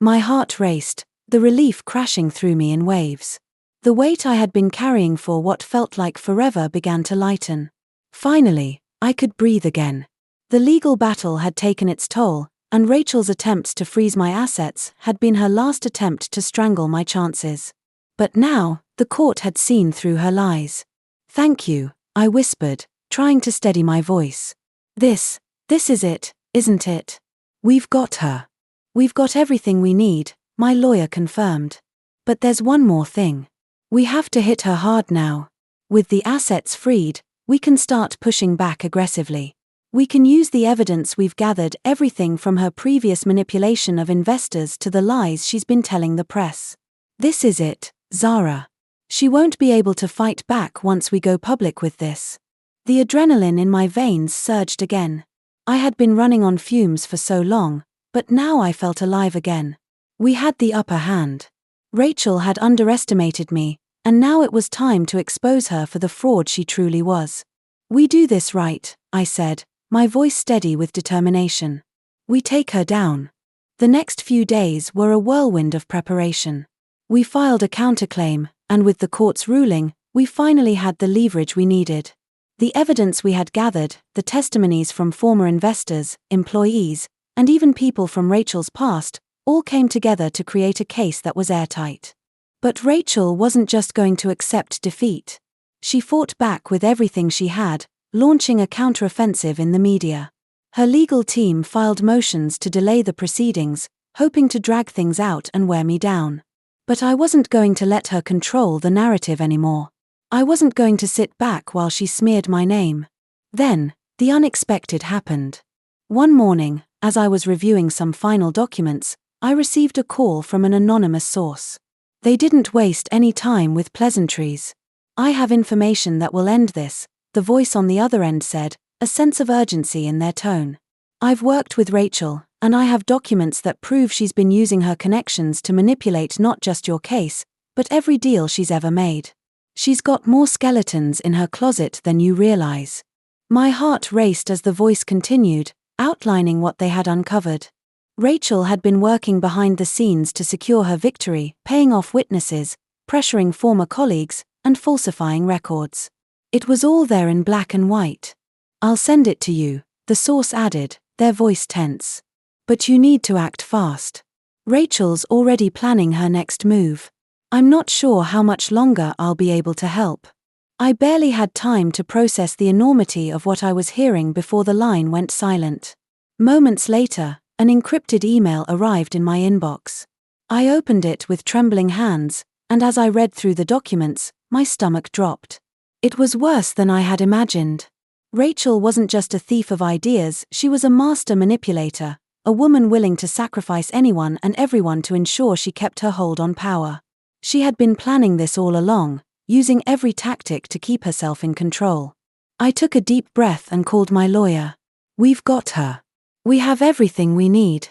[SPEAKER 1] My heart raced, the relief crashing through me in waves. The weight I had been carrying for what felt like forever began to lighten. Finally, I could breathe again. The legal battle had taken its toll, and Rachel's attempts to freeze my assets had been her last attempt to strangle my chances. But now, the court had seen through her lies. "Thank you," I whispered, trying to steady my voice. This is it, isn't it? We've got her. We've got everything we need," my lawyer confirmed. "But there's one more thing. We have to hit her hard now. With the assets freed, we can start pushing back aggressively. We can use the evidence we've gathered, everything from her previous manipulation of investors to the lies she's been telling the press. This is it, Zara. She won't be able to fight back once we go public with this." The adrenaline in my veins surged again. I had been running on fumes for so long, but now I felt alive again. We had the upper hand. Rachel had underestimated me, and now it was time to expose her for the fraud she truly was. "We do this right," I said, my voice steady with determination. "We take her down." The next few days were a whirlwind of preparation. We filed a counterclaim, and with the court's ruling, we finally had the leverage we needed. The evidence we had gathered, the testimonies from former investors, employees, and even people from Rachel's past, all came together to create a case that was airtight. But Rachel wasn't just going to accept defeat. She fought back with everything she had, launching a counteroffensive in the media. Her legal team filed motions to delay the proceedings, hoping to drag things out and wear me down. But I wasn't going to let her control the narrative anymore. I wasn't going to sit back while she smeared my name. Then, the unexpected happened. One morning, as I was reviewing some final documents, I received a call from an anonymous source. They didn't waste any time with pleasantries. "I have information that will end this," the voice on the other end said, a sense of urgency in their tone. "I've worked with Rachel, and I have documents that prove she's been using her connections to manipulate not just your case, but every deal she's ever made. She's got more skeletons in her closet than you realize." My heart raced as the voice continued, outlining what they had uncovered. Rachel had been working behind the scenes to secure her victory, paying off witnesses, pressuring former colleagues, and falsifying records. It was all there in black and white. "I'll send it to you," the source added, their voice tense. "But you need to act fast. Rachel's already planning her next move. I'm not sure how much longer I'll be able to help." I barely had time to process the enormity of what I was hearing before the line went silent. Moments later, an encrypted email arrived in my inbox. I opened it with trembling hands, and as I read through the documents, my stomach dropped. It was worse than I had imagined. Rachel wasn't just a thief of ideas, she was a master manipulator, a woman willing to sacrifice anyone and everyone to ensure she kept her hold on power. She had been planning this all along, using every tactic to keep herself in control. I took a deep breath and called my lawyer. "We've got her. We have everything we need.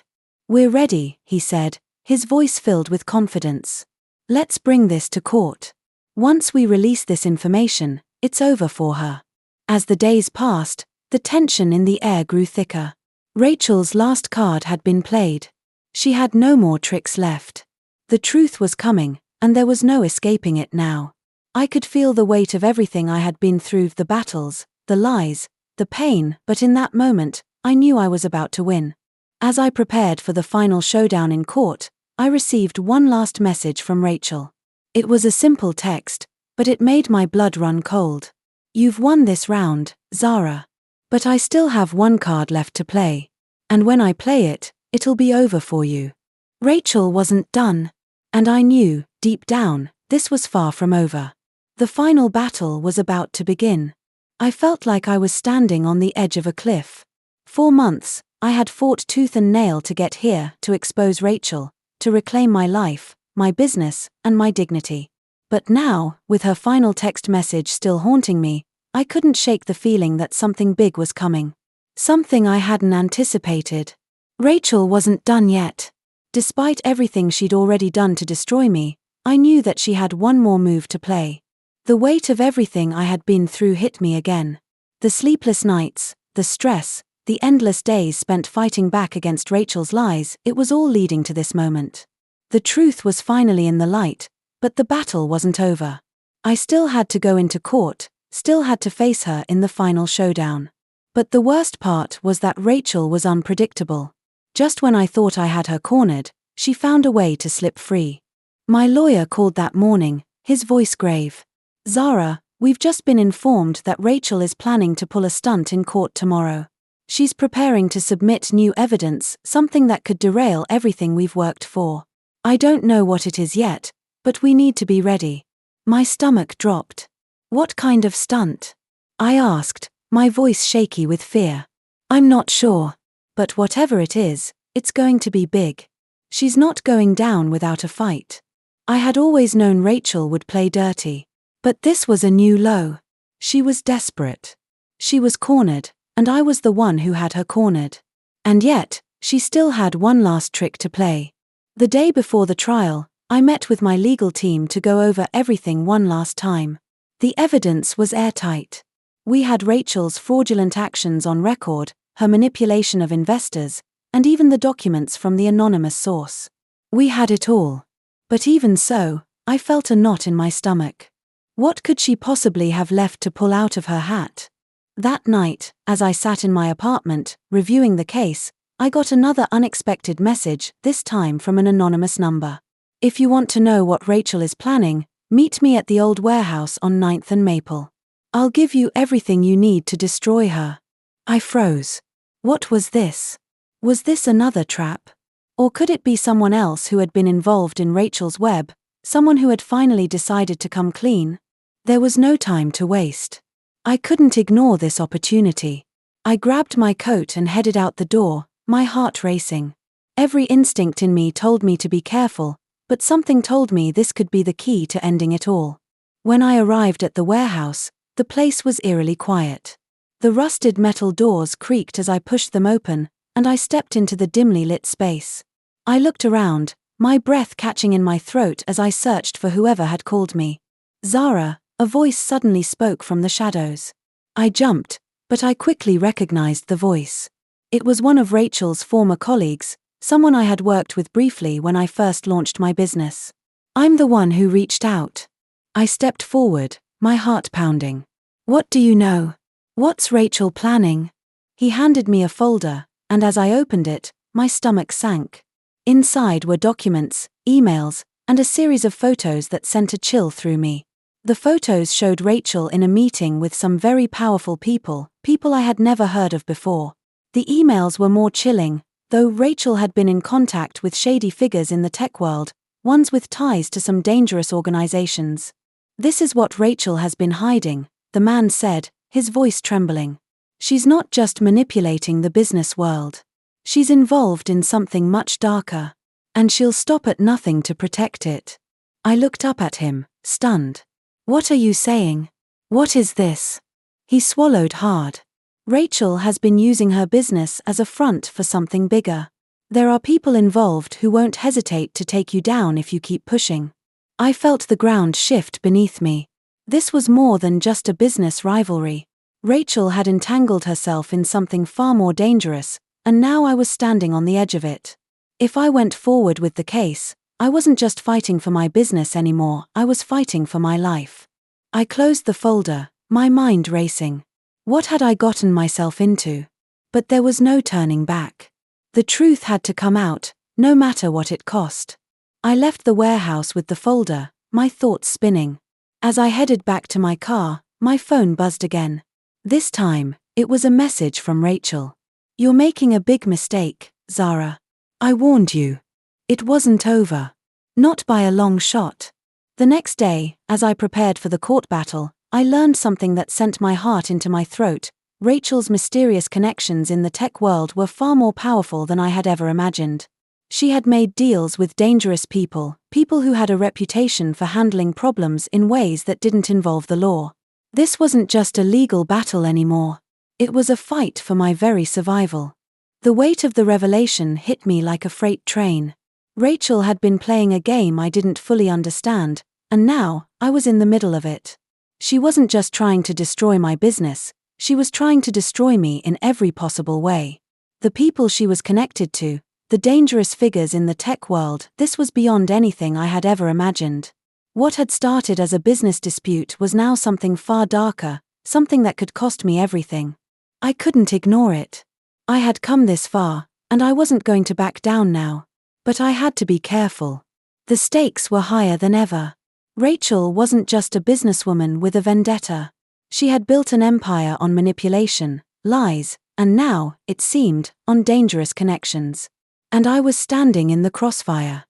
[SPEAKER 1] We're ready," he said, his voice filled with confidence. "Let's bring this to court. Once we release this information, it's over for her." As the days passed, the tension in the air grew thicker. Rachel's last card had been played. She had no more tricks left. The truth was coming, and there was no escaping it now. I could feel the weight of everything I had been through, the battles, the lies, the pain, but in that moment, I knew I was about to win. As I prepared for the final showdown in court, I received one last message from Rachel. It was a simple text, but it made my blood run cold. "You've won this round, Zara. But I still have one card left to play. And when I play it, it'll be over for you." Rachel wasn't done. And I knew, deep down, this was far from over. The final battle was about to begin. I felt like I was standing on the edge of a cliff. 4 months, I had fought tooth and nail to get here, to expose Rachel, to reclaim my life, my business, and my dignity. But now, with her final text message still haunting me, I couldn't shake the feeling that something big was coming. Something I hadn't anticipated. Rachel wasn't done yet. Despite everything she'd already done to destroy me, I knew that she had one more move to play. The weight of everything I had been through hit me again. The sleepless nights, the stress, the endless days spent fighting back against Rachel's lies, it was all leading to this moment. The truth was finally in the light, but the battle wasn't over. I still had to go into court, still had to face her in the final showdown. But the worst part was that Rachel was unpredictable. Just when I thought I had her cornered, she found a way to slip free. My lawyer called that morning, his voice grave. "Zara, we've just been informed that Rachel is planning to pull a stunt in court tomorrow. She's preparing to submit new evidence, something that could derail everything we've worked for. I don't know what it is yet, but we need to be ready." My stomach dropped. "What kind of stunt?" I asked, my voice shaky with fear. "I'm not sure. But whatever it is, it's going to be big. She's not going down without a fight." I had always known Rachel would play dirty. But this was a new low. She was desperate. She was cornered, and I was the one who had her cornered. And yet, she still had one last trick to play. The day before the trial, I met with my legal team to go over everything one last time. The evidence was airtight. We had Rachel's fraudulent actions on record, her manipulation of investors, and even the documents from the anonymous source. We had it all. But even so, I felt a knot in my stomach. What could she possibly have left to pull out of her hat? That night, as I sat in my apartment, reviewing the case, I got another unexpected message, this time from an anonymous number. "If you want to know what Rachel is planning, meet me at the old warehouse on 9th and Maple. I'll give you everything you need to destroy her." I froze. What was this? Was this another trap? Or could it be someone else who had been involved in Rachel's web, someone who had finally decided to come clean? There was no time to waste. I couldn't ignore this opportunity. I grabbed my coat and headed out the door, my heart racing. Every instinct in me told me to be careful, but something told me this could be the key to ending it all. When I arrived at the warehouse, the place was eerily quiet. The rusted metal doors creaked as I pushed them open, and I stepped into the dimly lit space. I looked around, my breath catching in my throat as I searched for whoever had called me. "Zara," a voice suddenly spoke from the shadows. I jumped, but I quickly recognized the voice. It was one of Rachel's former colleagues, someone I had worked with briefly when I first launched my business. "I'm the one who reached out." I stepped forward, my heart pounding. "What do you know? What's Rachel planning?" He handed me a folder, and as I opened it, my stomach sank. Inside were documents, emails, and a series of photos that sent a chill through me. The photos showed Rachel in a meeting with some very powerful people I had never heard of before. The emails were more chilling, though Rachel had been in contact with shady figures in the tech world, ones with ties to some dangerous organizations. "This is what Rachel has been hiding," the man said, his voice trembling. "She's not just manipulating the business world. She's involved in something much darker. And she'll stop at nothing to protect it." I looked up at him, stunned. "What are you saying? What is this?" He swallowed hard. "Rachel has been using her business as a front for something bigger. There are people involved who won't hesitate to take you down if you keep pushing." I felt the ground shift beneath me. This was more than just a business rivalry. Rachel had entangled herself in something far more dangerous, and now I was standing on the edge of it. If I went forward with the case, I wasn't just fighting for my business anymore, I was fighting for my life. I closed the folder, my mind racing. What had I gotten myself into? But there was no turning back. The truth had to come out, no matter what it cost. I left the warehouse with the folder, my thoughts spinning. As I headed back to my car, my phone buzzed again. This time, it was a message from Rachel. "You're making a big mistake, Zara. I warned you. It wasn't over. Not by a long shot." The next day, as I prepared for the court battle, I learned something that sent my heart into my throat. Rachel's mysterious connections in the tech world were far more powerful than I had ever imagined. She had made deals with dangerous people who had a reputation for handling problems in ways that didn't involve the law. This wasn't just a legal battle anymore. It was a fight for my very survival. The weight of the revelation hit me like a freight train. Rachel had been playing a game I didn't fully understand, and now, I was in the middle of it. She wasn't just trying to destroy my business, she was trying to destroy me in every possible way. The people she was connected to, the dangerous figures in the tech world, this was beyond anything I had ever imagined. What had started as a business dispute was now something far darker, something that could cost me everything. I couldn't ignore it. I had come this far, and I wasn't going to back down now. But I had to be careful. The stakes were higher than ever. Rachel wasn't just a businesswoman with a vendetta. She had built an empire on manipulation, lies, and now, it seemed, on dangerous connections. And I was standing in the crossfire.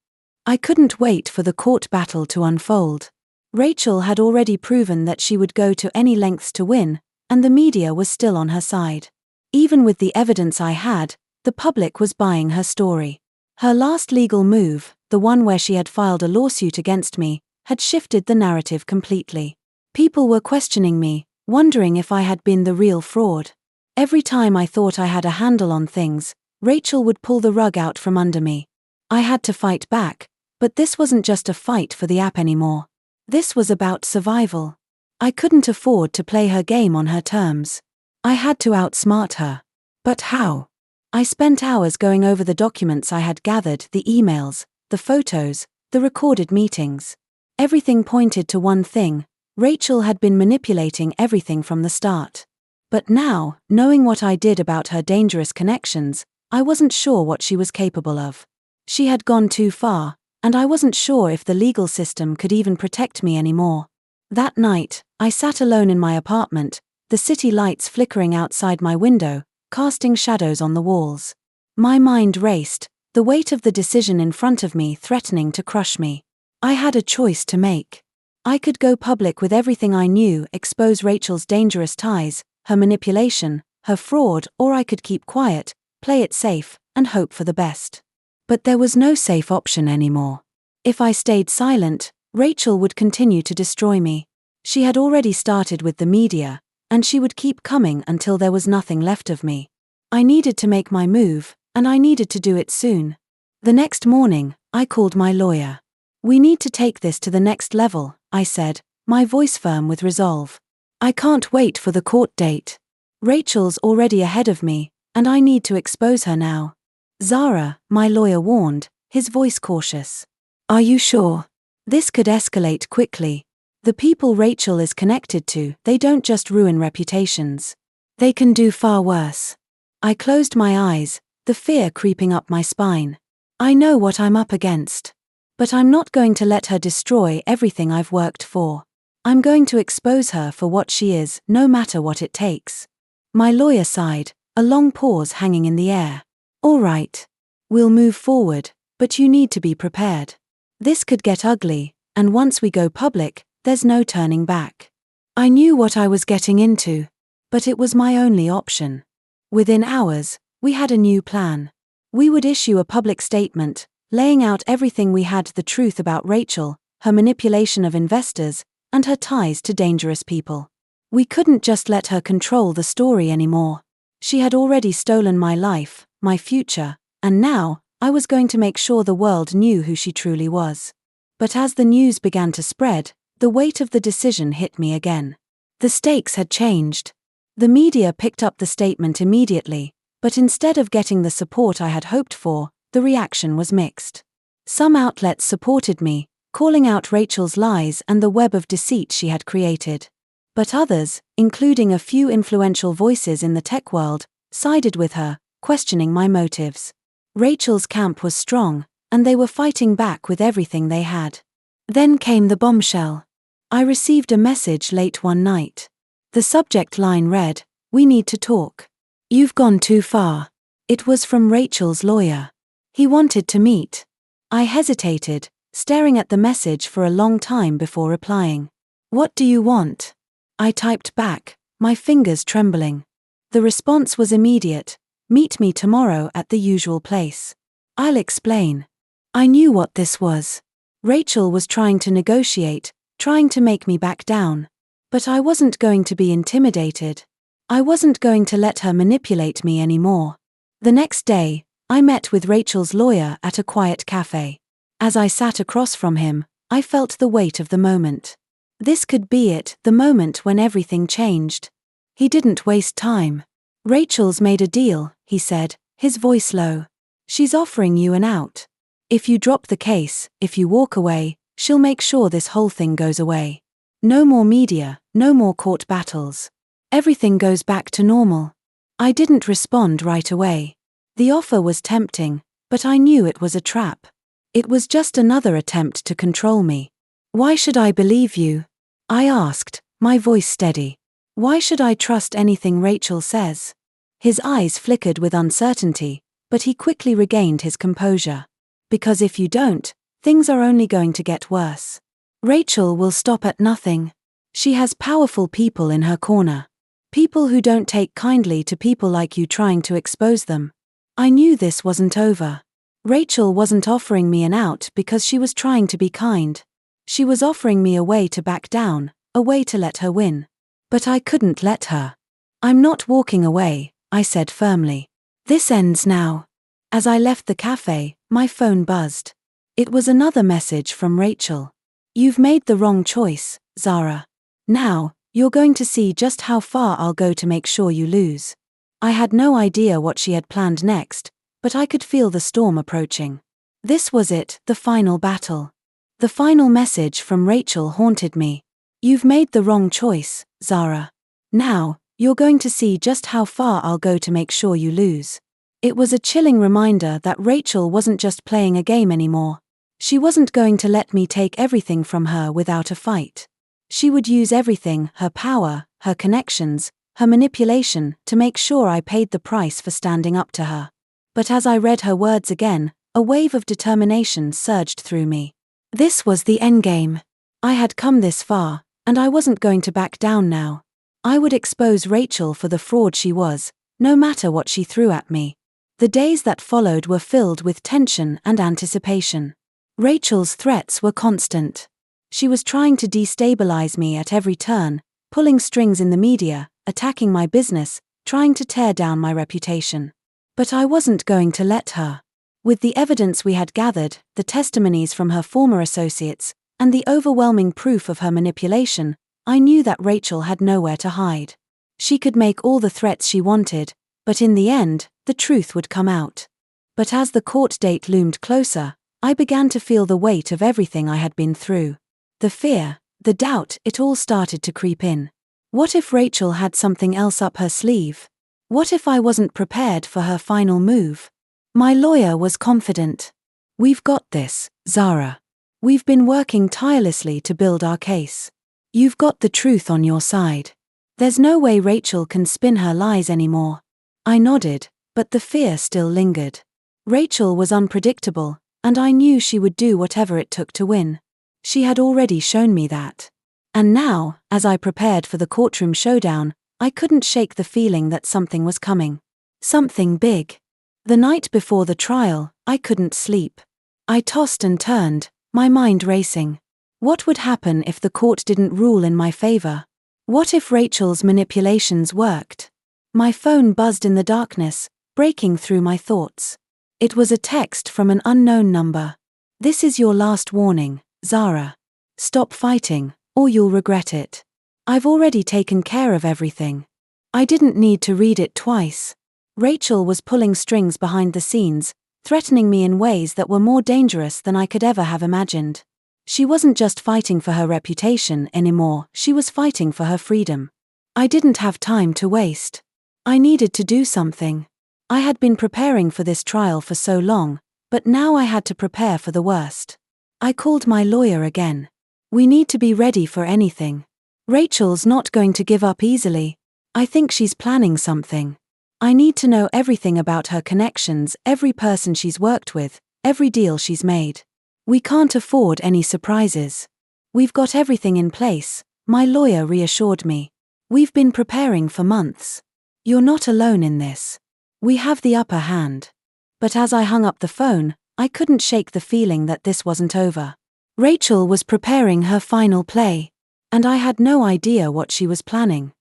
[SPEAKER 1] I couldn't wait for the court battle to unfold. Rachel had already proven that she would go to any lengths to win, and the media was still on her side. Even with the evidence I had, the public was buying her story. Her last legal move, the one where she had filed a lawsuit against me, had shifted the narrative completely. People were questioning me, wondering if I had been the real fraud. Every time I thought I had a handle on things, Rachel would pull the rug out from under me. I had to fight back, but this wasn't just a fight for the app anymore. This was about survival. I couldn't afford to play her game on her terms. I had to outsmart her. But how? I spent hours going over the documents I had gathered, the emails, the photos, the recorded meetings. Everything pointed to one thing: Rachel had been manipulating everything from the start. But now, knowing what I did about her dangerous connections, I wasn't sure what she was capable of. She had gone too far, and I wasn't sure if the legal system could even protect me anymore. That night, I sat alone in my apartment, the city lights flickering outside my window, casting shadows on the walls. My mind raced, the weight of the decision in front of me threatening to crush me. I had a choice to make. I could go public with everything I knew, expose Rachel's dangerous ties, her manipulation, her fraud, or I could keep quiet, play it safe, and hope for the best. But there was no safe option anymore. If I stayed silent, Rachel would continue to destroy me. She had already started with the media, and she would keep coming until there was nothing left of me. I needed to make my move, and I needed to do it soon. The next morning, I called my lawyer. "We need to take this to the next level," I said, my voice firm with resolve. "I can't wait for the court date. Rachel's already ahead of me, and I need to expose her now." "Zara," my lawyer warned, his voice cautious. "Are you sure? This could escalate quickly. The people Rachel is connected to, they don't just ruin reputations. They can do far worse." I closed my eyes, the fear creeping up my spine. I know what I'm up against. But I'm not going to let her destroy everything I've worked for. I'm going to expose her for what she is, no matter what it takes. My lawyer sighed, a long pause hanging in the air. "All right. We'll move forward, but you need to be prepared. This could get ugly, and once we go public, there's no turning back." I knew what I was getting into, but it was my only option. Within hours, we had a new plan. We would issue a public statement, laying out everything we had: the truth about Rachel, her manipulation of investors, and her ties to dangerous people. We couldn't just let her control the story anymore. She had already stolen my life, my future, and now, I was going to make sure the world knew who she truly was. But as the news began to spread, the weight of the decision hit me again. The stakes had changed. The media picked up the statement immediately, but instead of getting the support I had hoped for, the reaction was mixed. Some outlets supported me, calling out Rachel's lies and the web of deceit she had created. But others, including a few influential voices in the tech world, sided with her, questioning my motives. Rachel's camp was strong, and they were fighting back with everything they had. Then came the bombshell. I received a message late one night. The subject line read, "We need to talk. You've gone too far." It was from Rachel's lawyer. He wanted to meet. I hesitated, staring at the message for a long time before replying. "What do you want?" I typed back, my fingers trembling. The response was immediate. "Meet me tomorrow at the usual place." "I'll explain." I knew what this was. Rachel was trying to negotiate, trying to make me back down. But I wasn't going to be intimidated. I wasn't going to let her manipulate me anymore. The next day, I met with Rachel's lawyer at a quiet cafe. As I sat across from him, I felt the weight of the moment. This could be it, the moment when everything changed. He didn't waste time. "Rachel's made a deal," he said, his voice low. "She's offering you an out. If you drop the case, if you walk away, she'll make sure this whole thing goes away. No more media, no more court battles. Everything goes back to normal." I didn't respond right away. The offer was tempting, but I knew it was a trap. It was just another attempt to control me. "Why should I believe you?" I asked, my voice steady. "Why should I trust anything Rachel says?" His eyes flickered with uncertainty, but he quickly regained his composure. "Because if you don't, things are only going to get worse. Rachel will stop at nothing. She has powerful people in her corner. People who don't take kindly to people like you trying to expose them." I knew this wasn't over. Rachel wasn't offering me an out because she was trying to be kind. She was offering me a way to back down, a way to let her win. But I couldn't let her. "I'm not walking away," I said firmly. "This ends now." As I left the cafe, my phone buzzed. It was another message from Rachel. "You've made the wrong choice, Zara. Now, you're going to see just how far I'll go to make sure you lose." I had no idea what she had planned next, but I could feel the storm approaching. This was it, the final battle. The final message from Rachel haunted me. "You've made the wrong choice, Zara. Now, you're going to see just how far I'll go to make sure you lose." It was a chilling reminder that Rachel wasn't just playing a game anymore. She wasn't going to let me take everything from her without a fight. She would use everything, her power, her connections, her manipulation, to make sure I paid the price for standing up to her. But as I read her words again, a wave of determination surged through me. This was the endgame. I had come this far, and I wasn't going to back down now. I would expose Rachel for the fraud she was, no matter what she threw at me. The days that followed were filled with tension and anticipation. Rachel's threats were constant. She was trying to destabilize me at every turn, pulling strings in the media, attacking my business, trying to tear down my reputation. But I wasn't going to let her. With the evidence we had gathered, the testimonies from her former associates, and the overwhelming proof of her manipulation, I knew that Rachel had nowhere to hide. She could make all the threats she wanted, but in the end, the truth would come out. But as the court date loomed closer, I began to feel the weight of everything I had been through. The fear, the doubt, it all started to creep in. What if Rachel had something else up her sleeve? What if I wasn't prepared for her final move? My lawyer was confident. "We've got this, Zara. We've been working tirelessly to build our case. You've got the truth on your side. There's no way Rachel can spin her lies anymore." I nodded, but the fear still lingered. Rachel was unpredictable, and I knew she would do whatever it took to win. She had already shown me that. And now, as I prepared for the courtroom showdown, I couldn't shake the feeling that something was coming. Something big. The night before the trial, I couldn't sleep. I tossed and turned, my mind racing. What would happen if the court didn't rule in my favor? What if Rachel's manipulations worked? My phone buzzed in the darkness, breaking through my thoughts. It was a text from an unknown number. "This is your last warning, Zara. Stop fighting, or you'll regret it. I've already taken care of everything." I didn't need to read it twice. Rachel was pulling strings behind the scenes, threatening me in ways that were more dangerous than I could ever have imagined. She wasn't just fighting for her reputation anymore, she was fighting for her freedom. I didn't have time to waste. I needed to do something. I had been preparing for this trial for so long, but now I had to prepare for the worst. I called my lawyer again. We need to be ready for anything. Rachel's not going to give up easily. I think she's planning something. I need to know everything about her connections, every person she's worked with, every deal she's made. We can't afford any surprises. We've got everything in place, my lawyer reassured me. We've been preparing for months. You're not alone in this. We have the upper hand. But as I hung up the phone, I couldn't shake the feeling that this wasn't over. Rachel was preparing her final play, and I had no idea what she was planning.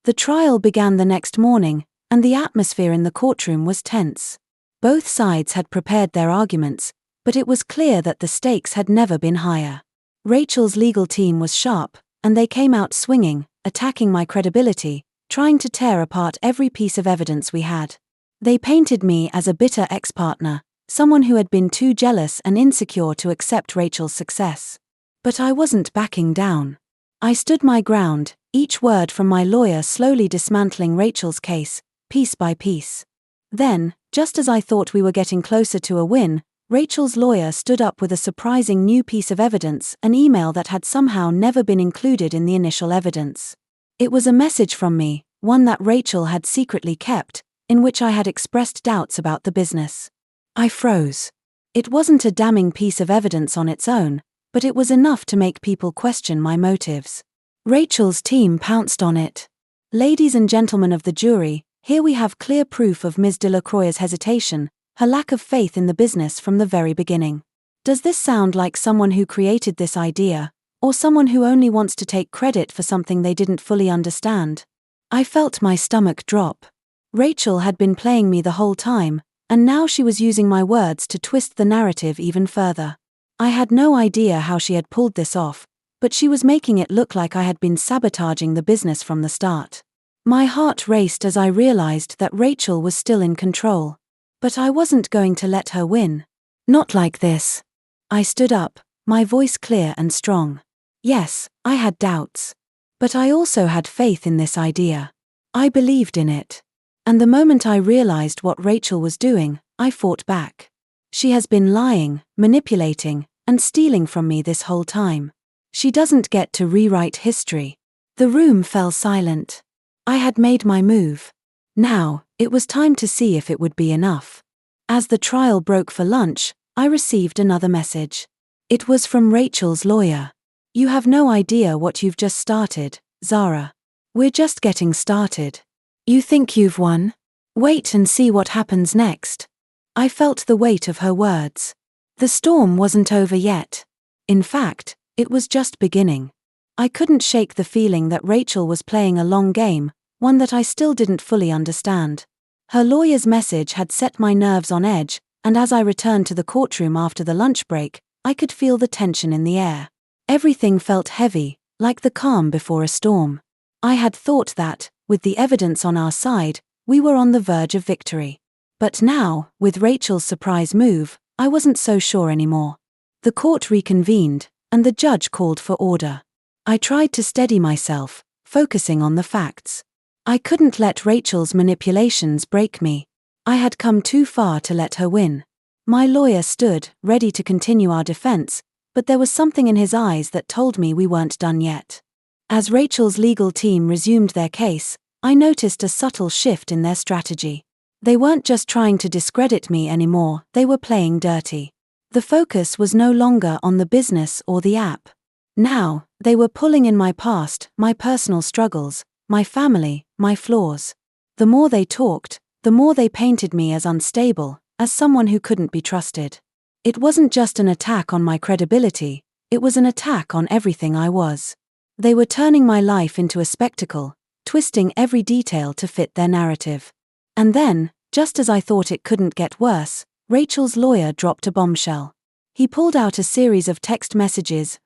[SPEAKER 1] The trial began the next morning, and the atmosphere in the courtroom was tense. Both sides had prepared their arguments, but it was clear that the stakes had never been higher. Rachel's legal team was sharp, and they came out swinging, attacking my credibility, trying to tear apart every piece of evidence we had. They painted me as a bitter ex-partner, someone who had been too jealous and insecure to accept Rachel's success. But I wasn't backing down. I stood my ground, each word from my lawyer slowly dismantling Rachel's case, piece by piece. Then, just as I thought we were getting closer to a win, Rachel's lawyer stood up with a surprising new piece of evidence, an email that had somehow never been included in the initial evidence. It was a message from me, one that Rachel had secretly kept, in which I had expressed doubts about the business. I froze. It wasn't a damning piece of evidence on its own, but it was enough to make people question my motives. Rachel's team pounced on it. Ladies and gentlemen of the jury, here we have clear proof of Ms. Delacroix's hesitation, her lack of faith in the business from the very beginning. Does this sound like someone who created this idea, or someone who only wants to take credit for something they didn't fully understand? I felt my stomach drop. Rachel had been playing me the whole time, and now she was using my words to twist the narrative even further. I had no idea how she had pulled this off, but she was making it look like I had been sabotaging the business from the start. My heart raced as I realized that Rachel was still in control. But I wasn't going to let her win. Not like this. I stood up, my voice clear and strong. Yes, I had doubts. But I also had faith in this idea. I believed in it. And the moment I realized what Rachel was doing, I fought back. She has been lying, manipulating, and stealing from me this whole time. She doesn't get to rewrite history. The room fell silent. I had made my move. Now, it was time to see if it would be enough. As the trial broke for lunch, I received another message. It was from Rachel's lawyer. You have no idea what you've just started, Zara. We're just getting started. You think you've won? Wait and see what happens next. I felt the weight of her words. The storm wasn't over yet. In fact, it was just beginning. I couldn't shake the feeling that Rachel was playing a long game, one that I still didn't fully understand. Her lawyer's message had set my nerves on edge, and as I returned to the courtroom after the lunch break, I could feel the tension in the air. Everything felt heavy, like the calm before a storm. I had thought that, with the evidence on our side, we were on the verge of victory. But now, with Rachel's surprise move, I wasn't so sure anymore. The court reconvened, and the judge called for order. I tried to steady myself, focusing on the facts. I couldn't let Rachel's manipulations break me. I had come too far to let her win. My lawyer stood, ready to continue our defense, but there was something in his eyes that told me we weren't done yet. As Rachel's legal team resumed their case, I noticed a subtle shift in their strategy. They weren't just trying to discredit me anymore, they were playing dirty. The focus was no longer on the business or the app. Now, they were pulling in my past, my personal struggles, my family, my flaws. The more they talked, the more they painted me as unstable, as someone who couldn't be trusted. It wasn't just an attack on my credibility, it was an attack on everything I was. They were turning my life into a spectacle, twisting every detail to fit their narrative. And then, just as I thought it couldn't get worse, Rachel's lawyer dropped a bombshell. He pulled out a series of text messages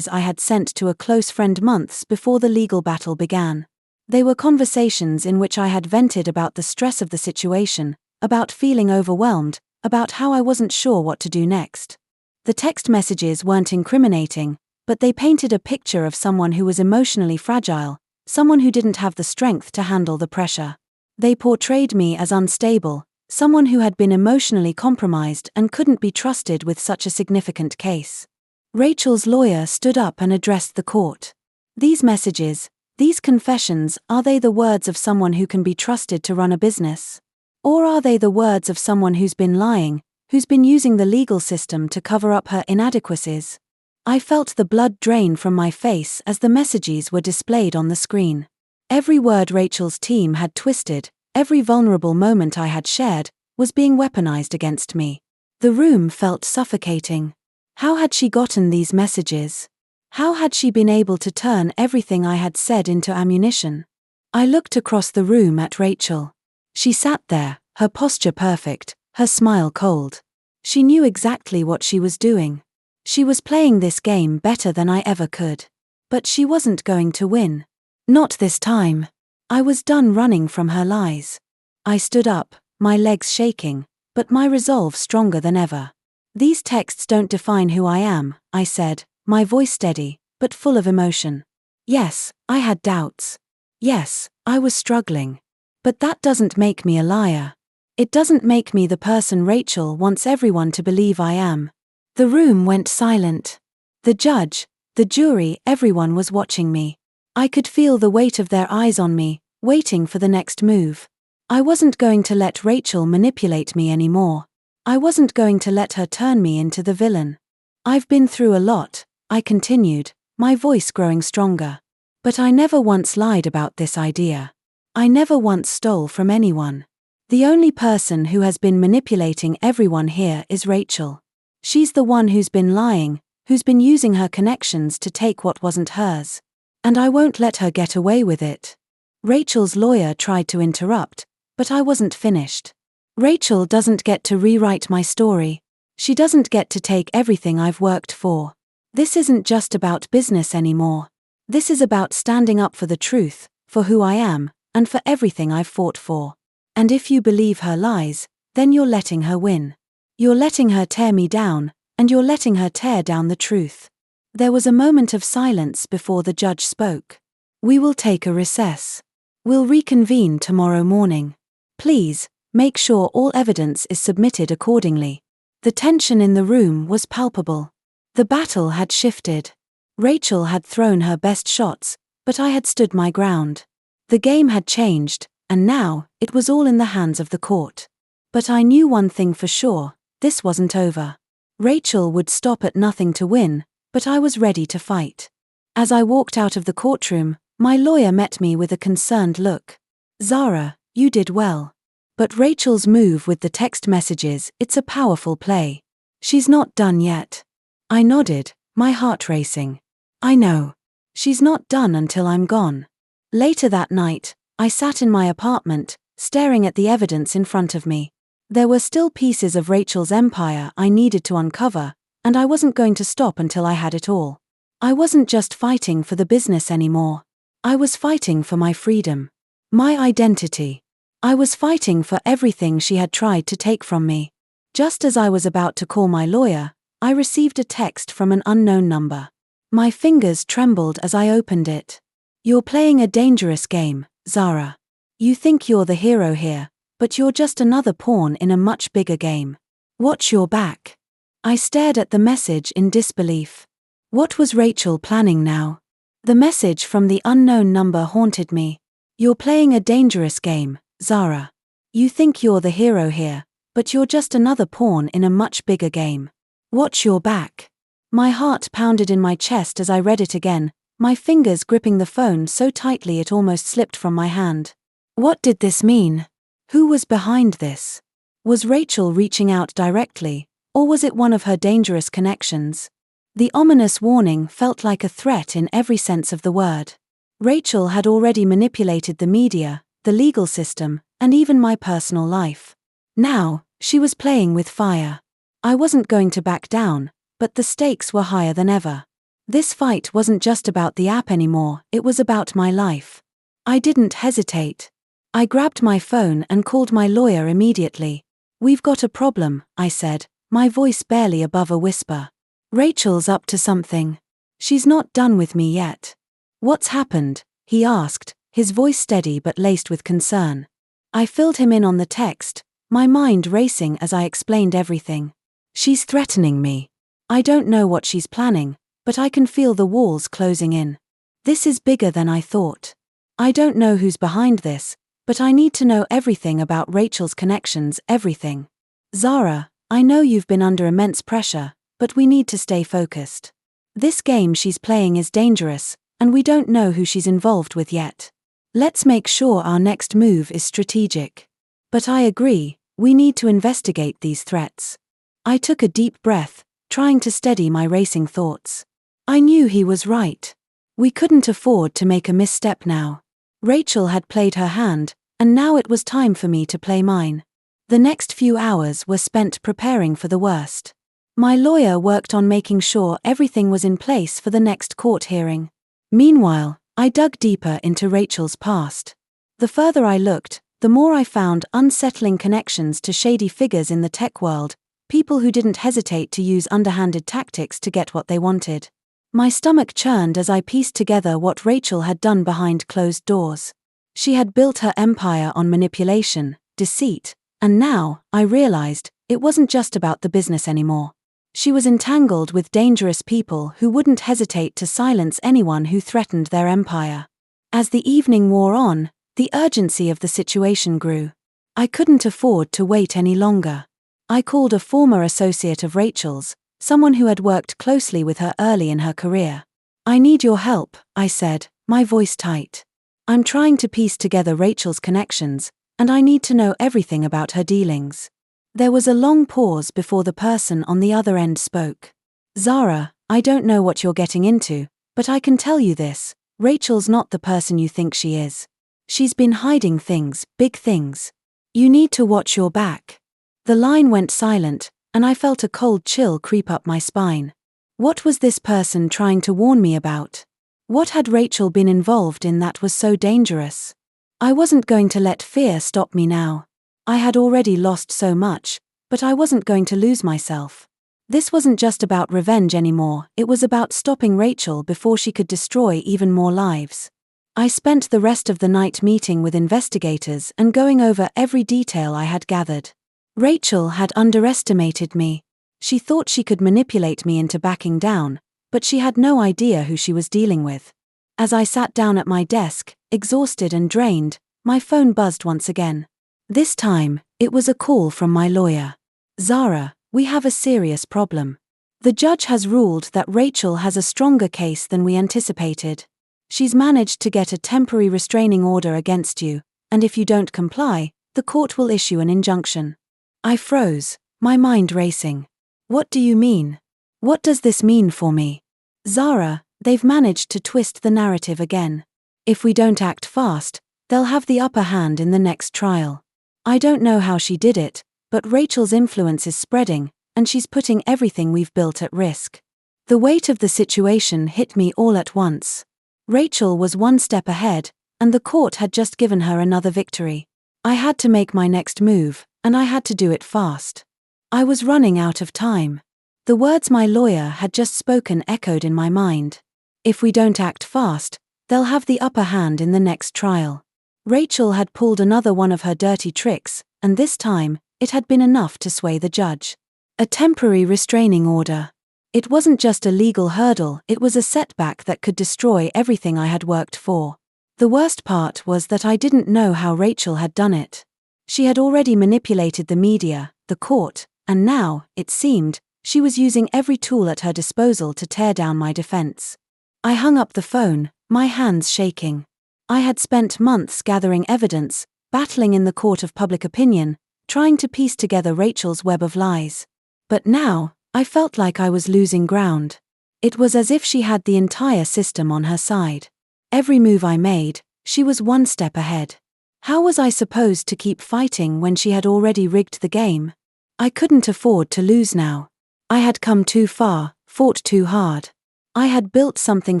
[SPEAKER 1] I had sent to a close friend months before the legal battle began. They were conversations in which I had vented about the stress of the situation, about feeling overwhelmed, about how I wasn't sure what to do next. The text messages weren't incriminating, but they painted a picture of someone who was emotionally fragile, someone who didn't have the strength to handle the pressure. They portrayed me as unstable, someone who had been emotionally compromised and couldn't be trusted with such a significant case. Rachel's lawyer stood up and addressed the court. These messages, these confessions, are they the words of someone who can be trusted to run a business? Or are they the words of someone who's been lying, who's been using the legal system to cover up her inadequacies? I felt the blood drain from my face as the messages were displayed on the screen. Every word Rachel's team had twisted, every vulnerable moment I had shared, was being weaponized against me. The room felt suffocating. How had she gotten these messages? How had she been able to turn everything I had said into ammunition? I looked across the room at Rachel. She sat there, her posture perfect, her smile cold. She knew exactly what she was doing. She was playing this game better than I ever could. But she wasn't going to win. Not this time. I was done running from her lies. I stood up, my legs shaking, but my resolve stronger than ever. These texts don't define who I am, I said, my voice steady, but full of emotion. Yes, I had doubts. Yes, I was struggling. But that doesn't make me a liar. It doesn't make me the person Rachel wants everyone to believe I am. The room went silent. The judge, the jury, everyone was watching me. I could feel the weight of their eyes on me, waiting for the next move. I wasn't going to let Rachel manipulate me anymore. I wasn't going to let her turn me into the villain. I've been through a lot, I continued, my voice growing stronger. But I never once lied about this idea. I never once stole from anyone. The only person who has been manipulating everyone here is Rachel. She's the one who's been lying, who's been using her connections to take what wasn't hers. And I won't let her get away with it. Rachel's lawyer tried to interrupt, but I wasn't finished. Rachel doesn't get to rewrite my story. She doesn't get to take everything I've worked for. This isn't just about business anymore. This is about standing up for the truth, for who I am, and for everything I've fought for. And if you believe her lies, then you're letting her win. You're letting her tear me down, and you're letting her tear down the truth. There was a moment of silence before the judge spoke. We will take a recess. We'll reconvene tomorrow morning. Please, make sure all evidence is submitted accordingly. The tension in the room was palpable. The battle had shifted. Rachel had thrown her best shots, but I had stood my ground. The game had changed, and now, it was all in the hands of the court. But I knew one thing for sure, this wasn't over. Rachel would stop at nothing to win, but I was ready to fight. As I walked out of the courtroom, my lawyer met me with a concerned look. Zara, you did well. But Rachel's move with the text messages, it's a powerful play. She's not done yet. I nodded, my heart racing. I know. She's not done until I'm gone. Later that night, I sat in my apartment, staring at the evidence in front of me. There were still pieces of Rachel's empire I needed to uncover, and I wasn't going to stop until I had it all. I wasn't just fighting for the business anymore. I was fighting for my freedom. My identity. I was fighting for everything she had tried to take from me. Just as I was about to call my lawyer, I received a text from an unknown number. My fingers trembled as I opened it. You're playing a dangerous game, Zara. You think you're the hero here, but you're just another pawn in a much bigger game. Watch your back. I stared at the message in disbelief. What was Rachel planning now? The message from the unknown number haunted me. You're playing a dangerous game, Zara. You think you're the hero here, but you're just another pawn in a much bigger game. Watch your back. My heart pounded in my chest as I read it again, my fingers gripping the phone so tightly it almost slipped from my hand. What did this mean? Who was behind this? Was Rachel reaching out directly, or was it one of her dangerous connections? The ominous warning felt like a threat in every sense of the word. Rachel had already manipulated the media, the legal system, and even my personal life. Now, she was playing with fire. I wasn't going to back down, but the stakes were higher than ever. This fight wasn't just about the app anymore, it was about my life. I didn't hesitate. I grabbed my phone and called my lawyer immediately. We've got a problem, I said, my voice barely above a whisper. Rachel's up to something. She's not done with me yet. What's happened? He asked, his voice steady but laced with concern. I filled him in on the text, my mind racing as I explained everything. She's threatening me. I don't know what she's planning, but I can feel the walls closing in. This is bigger than I thought. I don't know who's behind this, but I need to know everything about Rachel's connections, everything. Zara, I know you've been under immense pressure, but we need to stay focused. This game she's playing is dangerous, and we don't know who she's involved with yet. Let's make sure our next move is strategic. But I agree, we need to investigate these threats. I took a deep breath, trying to steady my racing thoughts. I knew he was right. We couldn't afford to make a misstep now. Rachel had played her hand, and now it was time for me to play mine. The next few hours were spent preparing for the worst. My lawyer worked on making sure everything was in place for the next court hearing. Meanwhile, I dug deeper into Rachel's past. The further I looked, the more I found unsettling connections to shady figures in the tech world, people who didn't hesitate to use underhanded tactics to get what they wanted. My stomach churned as I pieced together what Rachel had done behind closed doors. She had built her empire on manipulation, deceit, and now, I realized, it wasn't just about the business anymore. She was entangled with dangerous people who wouldn't hesitate to silence anyone who threatened their empire. As the evening wore on, the urgency of the situation grew. I couldn't afford to wait any longer. I called a former associate of Rachel's, someone who had worked closely with her early in her career. I need your help, I said, my voice tight. I'm trying to piece together Rachel's connections, and I need to know everything about her dealings. There was a long pause before the person on the other end spoke. Zara, I don't know what you're getting into, but I can tell you this, Rachel's not the person you think she is. She's been hiding things, big things. You need to watch your back. The line went silent, and I felt a cold chill creep up my spine. What was this person trying to warn me about? What had Rachel been involved in that was so dangerous? I wasn't going to let fear stop me now. I had already lost so much, but I wasn't going to lose myself. This wasn't just about revenge anymore, it was about stopping Rachel before she could destroy even more lives. I spent the rest of the night meeting with investigators and going over every detail I had gathered. Rachel had underestimated me. She thought she could manipulate me into backing down, but she had no idea who she was dealing with. As I sat down at my desk, exhausted and drained, my phone buzzed once again. This time, it was a call from my lawyer. Zara, we have a serious problem. The judge has ruled that Rachel has a stronger case than we anticipated. She's managed to get a temporary restraining order against you, and if you don't comply, the court will issue an injunction. I froze, my mind racing. What do you mean? What does this mean for me? Zara, they've managed to twist the narrative again. If we don't act fast, they'll have the upper hand in the next trial. I don't know how she did it, but Rachel's influence is spreading, and she's putting everything we've built at risk. The weight of the situation hit me all at once. Rachel was one step ahead, and the court had just given her another victory. I had to make my next move, and I had to do it fast. I was running out of time. The words my lawyer had just spoken echoed in my mind. If we don't act fast, they'll have the upper hand in the next trial. Rachel had pulled another one of her dirty tricks, and this time, it had been enough to sway the judge. A temporary restraining order. It wasn't just a legal hurdle, it was a setback that could destroy everything I had worked for. The worst part was that I didn't know how Rachel had done it. She had already manipulated the media, the court, and now, it seemed, she was using every tool at her disposal to tear down my defense. I hung up the phone, my hands shaking. I had spent months gathering evidence, battling in the court of public opinion, trying to piece together Rachel's web of lies. But now, I felt like I was losing ground. It was as if she had the entire system on her side. Every move I made, she was one step ahead. How was I supposed to keep fighting when she had already rigged the game? I couldn't afford to lose now. I had come too far, fought too hard. I had built something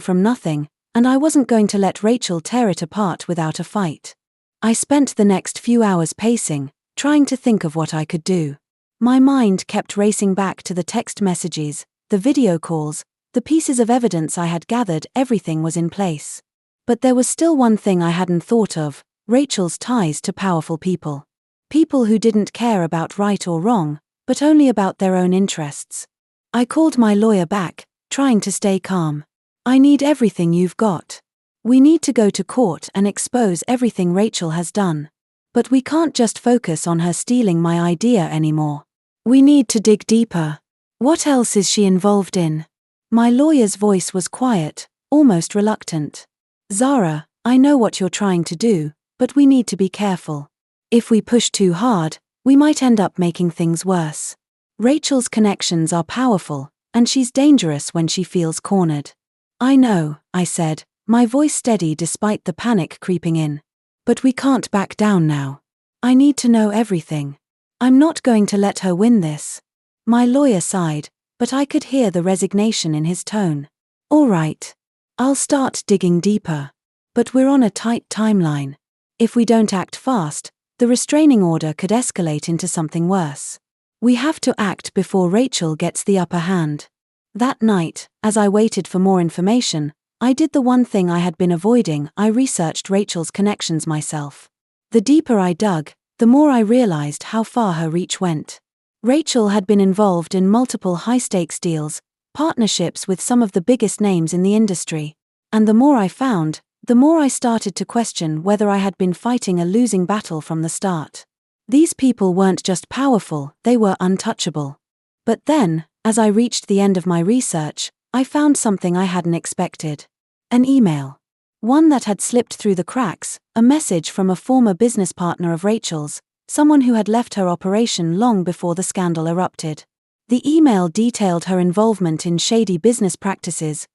[SPEAKER 1] from nothing, and I wasn't going to let Rachel tear it apart without a fight. I spent the next few hours pacing, trying to think of what I could do. My mind kept racing back to the text messages, the video calls, the pieces of evidence I had gathered. Everything was in place. But there was still one thing I hadn't thought of, Rachel's ties to powerful people. People who didn't care about right or wrong, but only about their own interests. I called my lawyer back, trying to stay calm. I need everything you've got. We need to go to court and expose everything Rachel has done. But we can't just focus on her stealing my idea anymore. We need to dig deeper. What else is she involved in? My lawyer's voice was quiet, almost reluctant. Zara, I know what you're trying to do, but we need to be careful. If we push too hard, we might end up making things worse. Rachel's connections are powerful, and she's dangerous when she feels cornered. I know, I said, my voice steady despite the panic creeping in. But we can't back down now. I need to know everything. I'm not going to let her win this. My lawyer sighed, but I could hear the resignation in his tone. All right. I'll start digging deeper. But we're on a tight timeline. If we don't act fast, the restraining order could escalate into something worse. We have to act before Rachel gets the upper hand. That night, as I waited for more information, I did the one thing I had been avoiding. I researched Rachel's connections myself. The deeper I dug, the more I realized how far her reach went. Rachel had been involved in multiple high-stakes deals, partnerships with some of the biggest names in the industry. And the more I found, the more I started to question whether I had been fighting a losing battle from the start. These people weren't just powerful, they were untouchable. But then, as I reached the end of my research, I found something I hadn't expected. An email. One that had slipped through the cracks, a message from a former business partner of Rachel's, someone who had left her operation long before the scandal erupted. The email detailed her involvement in shady business practices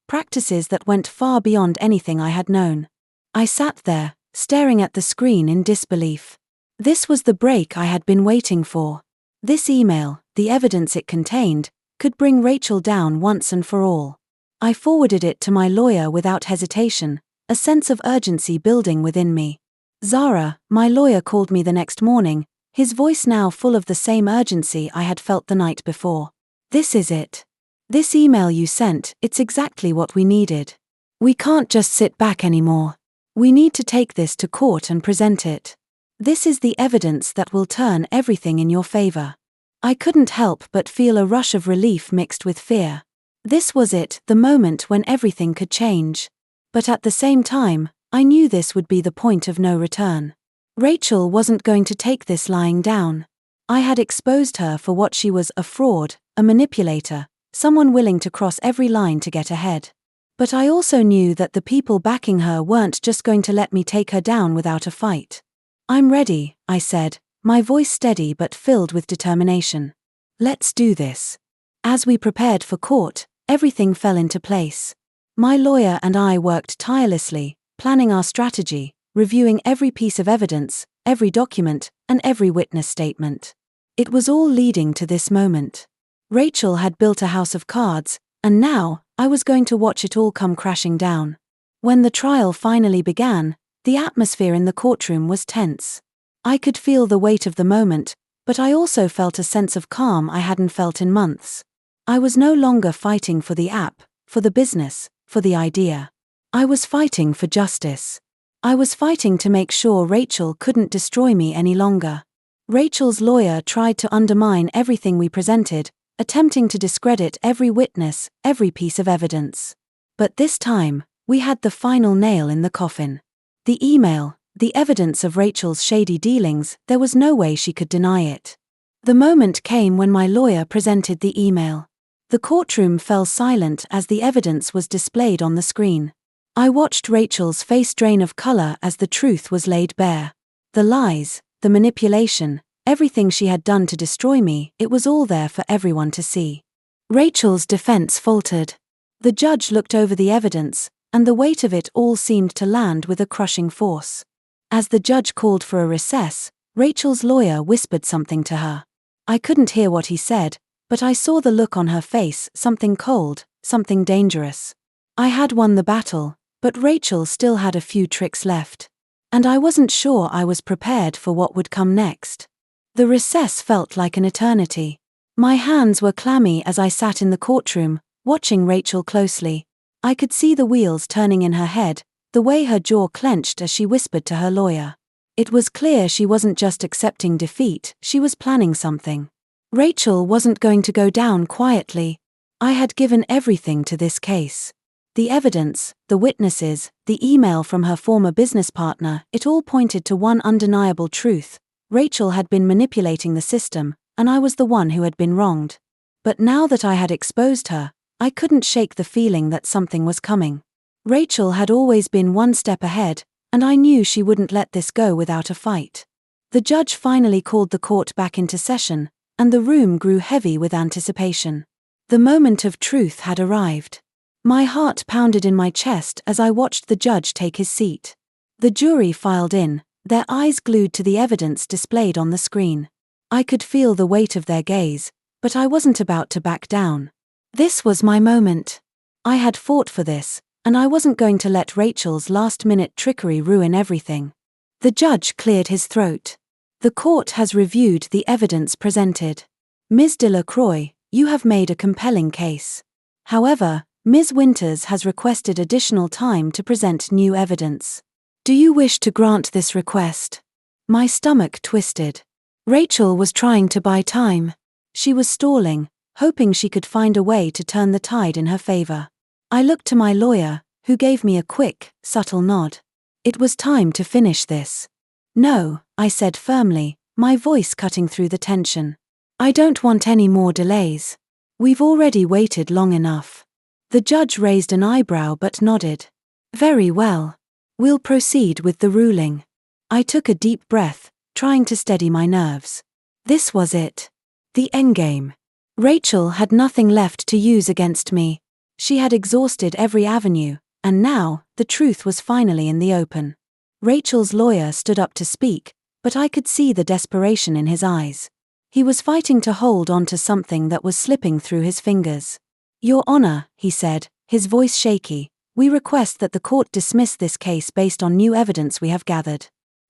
[SPEAKER 1] that went far beyond anything I had known. I sat there, staring at the screen in disbelief. This was the break I had been waiting for. This email, the evidence it contained, could bring Rachel down once and for all. I forwarded it to my lawyer without hesitation, a sense of urgency building within me. Zara, my lawyer, called me the next morning, his voice now full of the same urgency I had felt the night before. This is it. This email you sent, it's exactly what we needed. We can't just sit back anymore. We need to take this to court and present it. This is the evidence that will turn everything in your favor. I couldn't help but feel a rush of relief mixed with fear. This was it, the moment when everything could change. But at the same time, I knew this would be the point of no return. Rachel wasn't going to take this lying down. I had exposed her for what she was, a fraud, a manipulator, someone willing to cross every line to get ahead. But I also knew that the people backing her weren't just going to let me take her down without a fight. I'm ready, I said, my voice steady but filled with determination. Let's do this. As we prepared for court, everything fell into place. My lawyer and I worked tirelessly, planning our strategy, reviewing every piece of evidence, every document, and every witness statement. It was all leading to this moment. Rachel had built a house of cards, and now, I was going to watch it all come crashing down. When the trial finally began, the atmosphere in the courtroom was tense. I could feel the weight of the moment, but I also felt a sense of calm I hadn't felt in months. I was no longer fighting for the app, for the business, for the idea. I was fighting for justice. I was fighting to make sure Rachel couldn't destroy me any longer. Rachel's lawyer tried to undermine everything we presented, attempting to discredit every witness, every piece of evidence. But this time, we had the final nail in the coffin. The email, the evidence of Rachel's shady dealings, there was no way she could deny it. The moment came when my lawyer presented the email. The courtroom fell silent as the evidence was displayed on the screen. I watched Rachel's face drain of color as the truth was laid bare. The lies, the manipulation, everything she had done to destroy me, it was all there for everyone to see. Rachel's defense faltered. The judge looked over the evidence, and the weight of it all seemed to land with a crushing force. As the judge called for a recess, Rachel's lawyer whispered something to her. I couldn't hear what he said, but I saw the look on her face, something cold, something dangerous. I had won the battle, but Rachel still had a few tricks left. And I wasn't sure I was prepared for what would come next. The recess felt like an eternity. My hands were clammy as I sat in the courtroom, watching Rachel closely. I could see the wheels turning in her head, the way her jaw clenched as she whispered to her lawyer. It was clear she wasn't just accepting defeat, she was planning something. Rachel wasn't going to go down quietly. I had given everything to this case. The evidence, the witnesses, the email from her former business partner, it all pointed to one undeniable truth. Rachel had been manipulating the system, and I was the one who had been wronged. But now that I had exposed her, I couldn't shake the feeling that something was coming. Rachel had always been one step ahead, and I knew she wouldn't let this go without a fight. The judge finally called the court back into session, and the room grew heavy with anticipation. The moment of truth had arrived. My heart pounded in my chest as I watched the judge take his seat. The jury filed in, their eyes glued to the evidence displayed on the screen. I could feel the weight of their gaze, but I wasn't about to back down. This was my moment. I had fought for this, and I wasn't going to let Rachel's last-minute trickery ruin everything. The judge cleared his throat. The court has reviewed the evidence presented. Ms. Delacroix, you have made a compelling case. However, Ms. Winters has requested additional time to present new evidence. Do you wish to grant this request? My stomach twisted. Rachel was trying to buy time. She was stalling, hoping she could find a way to turn the tide in her favor. I looked to my lawyer, who gave me a quick, subtle nod. It was time to finish this. No, I said firmly, my voice cutting through the tension. I don't want any more delays. We've already waited long enough. The judge raised an eyebrow but nodded. Very well. We'll proceed with the ruling. I took a deep breath, trying to steady my nerves. This was it. The endgame. Rachel had nothing left to use against me. She had exhausted every avenue, and now, the truth was finally in the open. Rachel's lawyer stood up to speak, but I could see the desperation in his eyes. He was fighting to hold on to something that was slipping through his fingers. Your Honor, he said, his voice shaky, we request that the court dismiss this case based on new evidence we have gathered.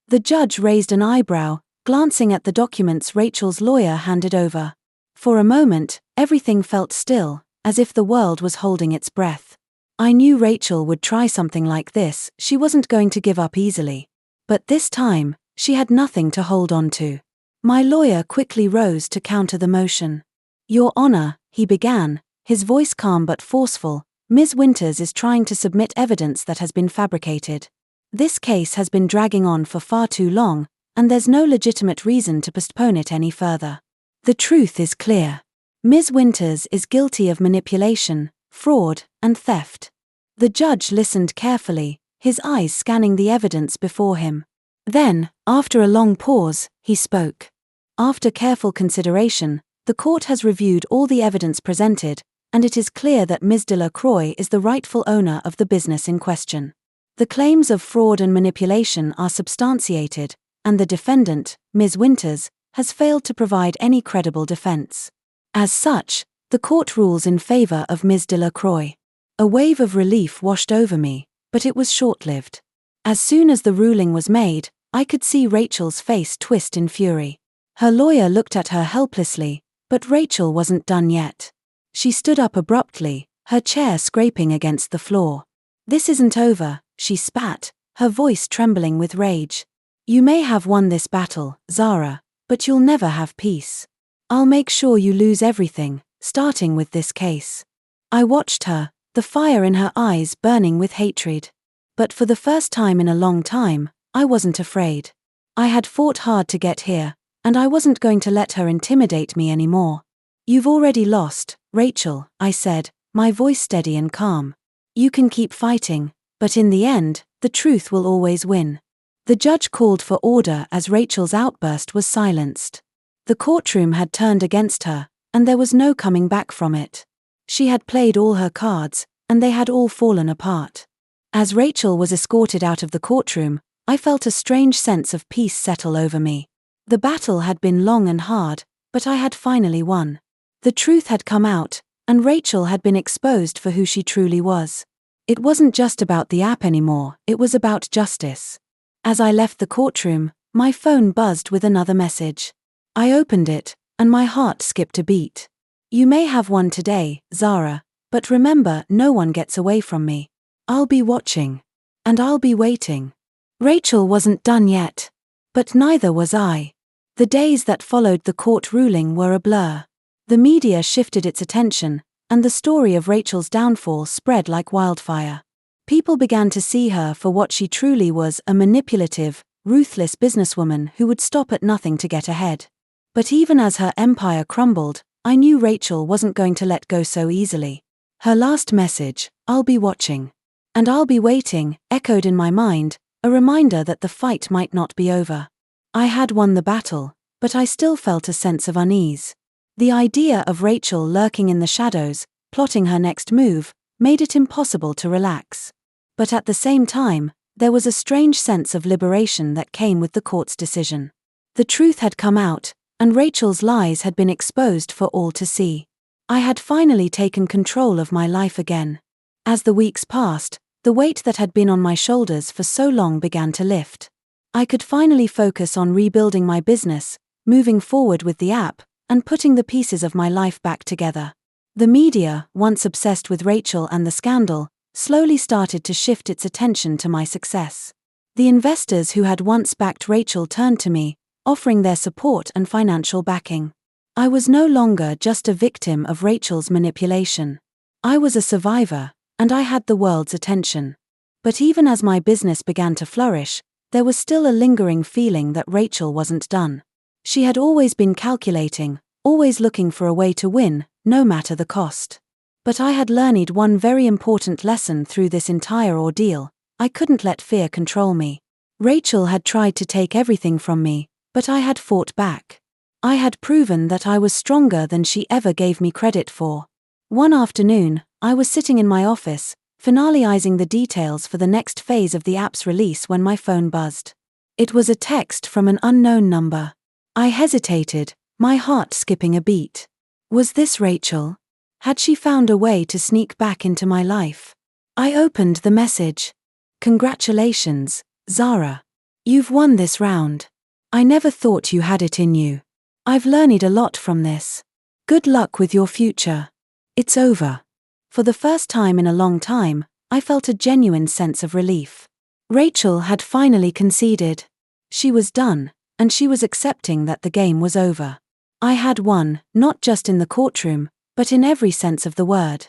[SPEAKER 1] The judge raised an eyebrow, glancing at the documents Rachel's lawyer handed over. For a moment, everything felt still, as if the world was holding its breath. I knew Rachel would try something like this, she wasn't going to give up easily. But this time, she had nothing to hold on to. My lawyer quickly rose to counter the motion. Your Honor, he began, his voice calm but forceful, Ms. Winters is trying to submit evidence that has been fabricated. This case has been dragging on for far too long, and there's no legitimate reason to postpone it any further. The truth is clear. Ms. Winters is guilty of manipulation, fraud, and theft. The judge listened carefully, his eyes scanning the evidence before him. Then, after a long pause, he spoke. After careful consideration, the court has reviewed all the evidence presented, and it is clear that Ms. Delacroix is the rightful owner of the business in question. The claims of fraud and manipulation are substantiated, and the defendant, Ms. Winters, has failed to provide any credible defense. As such, the court rules in favor of Ms. Delacroix. A wave of relief washed over me, but it was short-lived. As soon as the ruling was made, I could see Rachel's face twist in fury. Her lawyer looked at her helplessly, but Rachel wasn't done yet. She stood up abruptly, her chair scraping against the floor. This isn't over, she spat, her voice trembling with rage. You may have won this battle, Zara, but you'll never have peace. I'll make sure you lose everything, starting with this case. I watched her, the fire in her eyes burning with hatred. But for the first time in a long time, I wasn't afraid. I had fought hard to get here, and I wasn't going to let her intimidate me anymore. You've already lost, Rachel, I said, my voice steady and calm. You can keep fighting, but in the end, the truth will always win. The judge called for order as Rachel's outburst was silenced. The courtroom had turned against her, and there was no coming back from it. She had played all her cards, and they had all fallen apart. As Rachel was escorted out of the courtroom, I felt a strange sense of peace settle over me. The battle had been long and hard, but I had finally won. The truth had come out, and Rachel had been exposed for who she truly was. It wasn't just about the app anymore, it was about justice. As I left the courtroom, my phone buzzed with another message. I opened it, and my heart skipped a beat. You may have won today, Zara, but remember, no one gets away from me. I'll be watching. And I'll be waiting. Rachel wasn't done yet. But neither was I. The days that followed the court ruling were a blur. The media shifted its attention, and the story of Rachel's downfall spread like wildfire. People began to see her for what she truly was, a manipulative, ruthless businesswoman who would stop at nothing to get ahead. But even as her empire crumbled, I knew Rachel wasn't going to let go so easily. Her last message, "I'll be watching. And I'll be waiting," echoed in my mind, a reminder that the fight might not be over. I had won the battle, but I still felt a sense of unease. The idea of Rachel lurking in the shadows, plotting her next move, made it impossible to relax. But at the same time, there was a strange sense of liberation that came with the court's decision. The truth had come out, and Rachel's lies had been exposed for all to see. I had finally taken control of my life again. As the weeks passed, the weight that had been on my shoulders for so long began to lift. I could finally focus on rebuilding my business, moving forward with the app, and putting the pieces of my life back together. The media, once obsessed with Rachel and the scandal, slowly started to shift its attention to my success. The investors who had once backed Rachel turned to me, offering their support and financial backing. I was no longer just a victim of Rachel's manipulation. I was a survivor, and I had the world's attention. But even as my business began to flourish, there was still a lingering feeling that Rachel wasn't done. She had always been calculating, always looking for a way to win, no matter the cost. But I had learned one very important lesson through this entire ordeal: I couldn't let fear control me. Rachel had tried to take everything from me, but I had fought back. I had proven that I was stronger than she ever gave me credit for. One afternoon, I was sitting in my office, finalizing the details for the next phase of the app's release when my phone buzzed. It was a text from an unknown number. I hesitated, my heart skipping a beat. Was this Rachel? Had she found a way to sneak back into my life? I opened the message. "Congratulations, Zara. You've won this round. I never thought you had it in you. I've learned a lot from this. Good luck with your future. It's over." For the first time in a long time, I felt a genuine sense of relief. Rachel had finally conceded. She was done, and she was accepting that the game was over. I had won, not just in the courtroom, but in every sense of the word.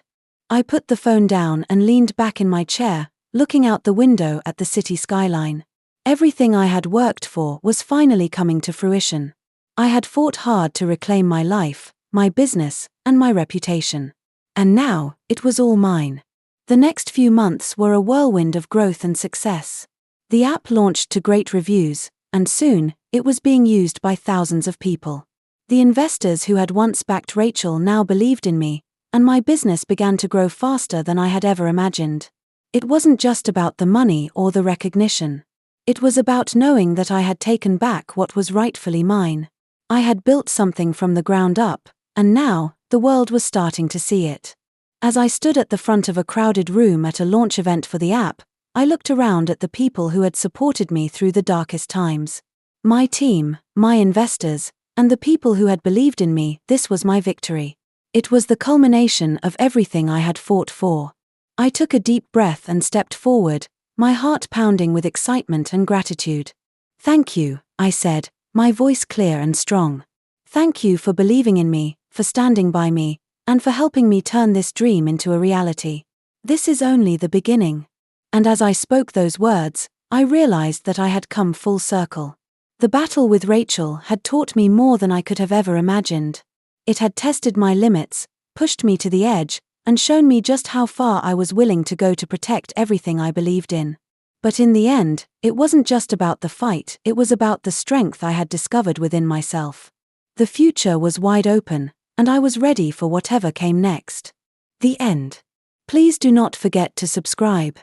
[SPEAKER 1] I put the phone down and leaned back in my chair, looking out the window at the city skyline. Everything I had worked for was finally coming to fruition. I had fought hard to reclaim my life, my business, and my reputation. And now, it was all mine. The next few months were a whirlwind of growth and success. The app launched to great reviews, and soon, it was being used by thousands of people. The investors who had once backed Rachel now believed in me, and my business began to grow faster than I had ever imagined. It wasn't just about the money or the recognition. It was about knowing that I had taken back what was rightfully mine. I had built something from the ground up, and now, the world was starting to see it. As I stood at the front of a crowded room at a launch event for the app, I looked around at the people who had supported me through the darkest times. My team, my investors, and the people who had believed in me. This was my victory. It was the culmination of everything I had fought for. I took a deep breath and stepped forward, my heart pounding with excitement and gratitude. "Thank you," I said, my voice clear and strong. "Thank you for believing in me, for standing by me, and for helping me turn this dream into a reality. This is only the beginning." And as I spoke those words, I realized that I had come full circle. The battle with Rachel had taught me more than I could have ever imagined. It had tested my limits, pushed me to the edge, and shown me just how far I was willing to go to protect everything I believed in. But in the end, it wasn't just about the fight, it was about the strength I had discovered within myself. The future was wide open, and I was ready for whatever came next. The end. Please do not forget to subscribe.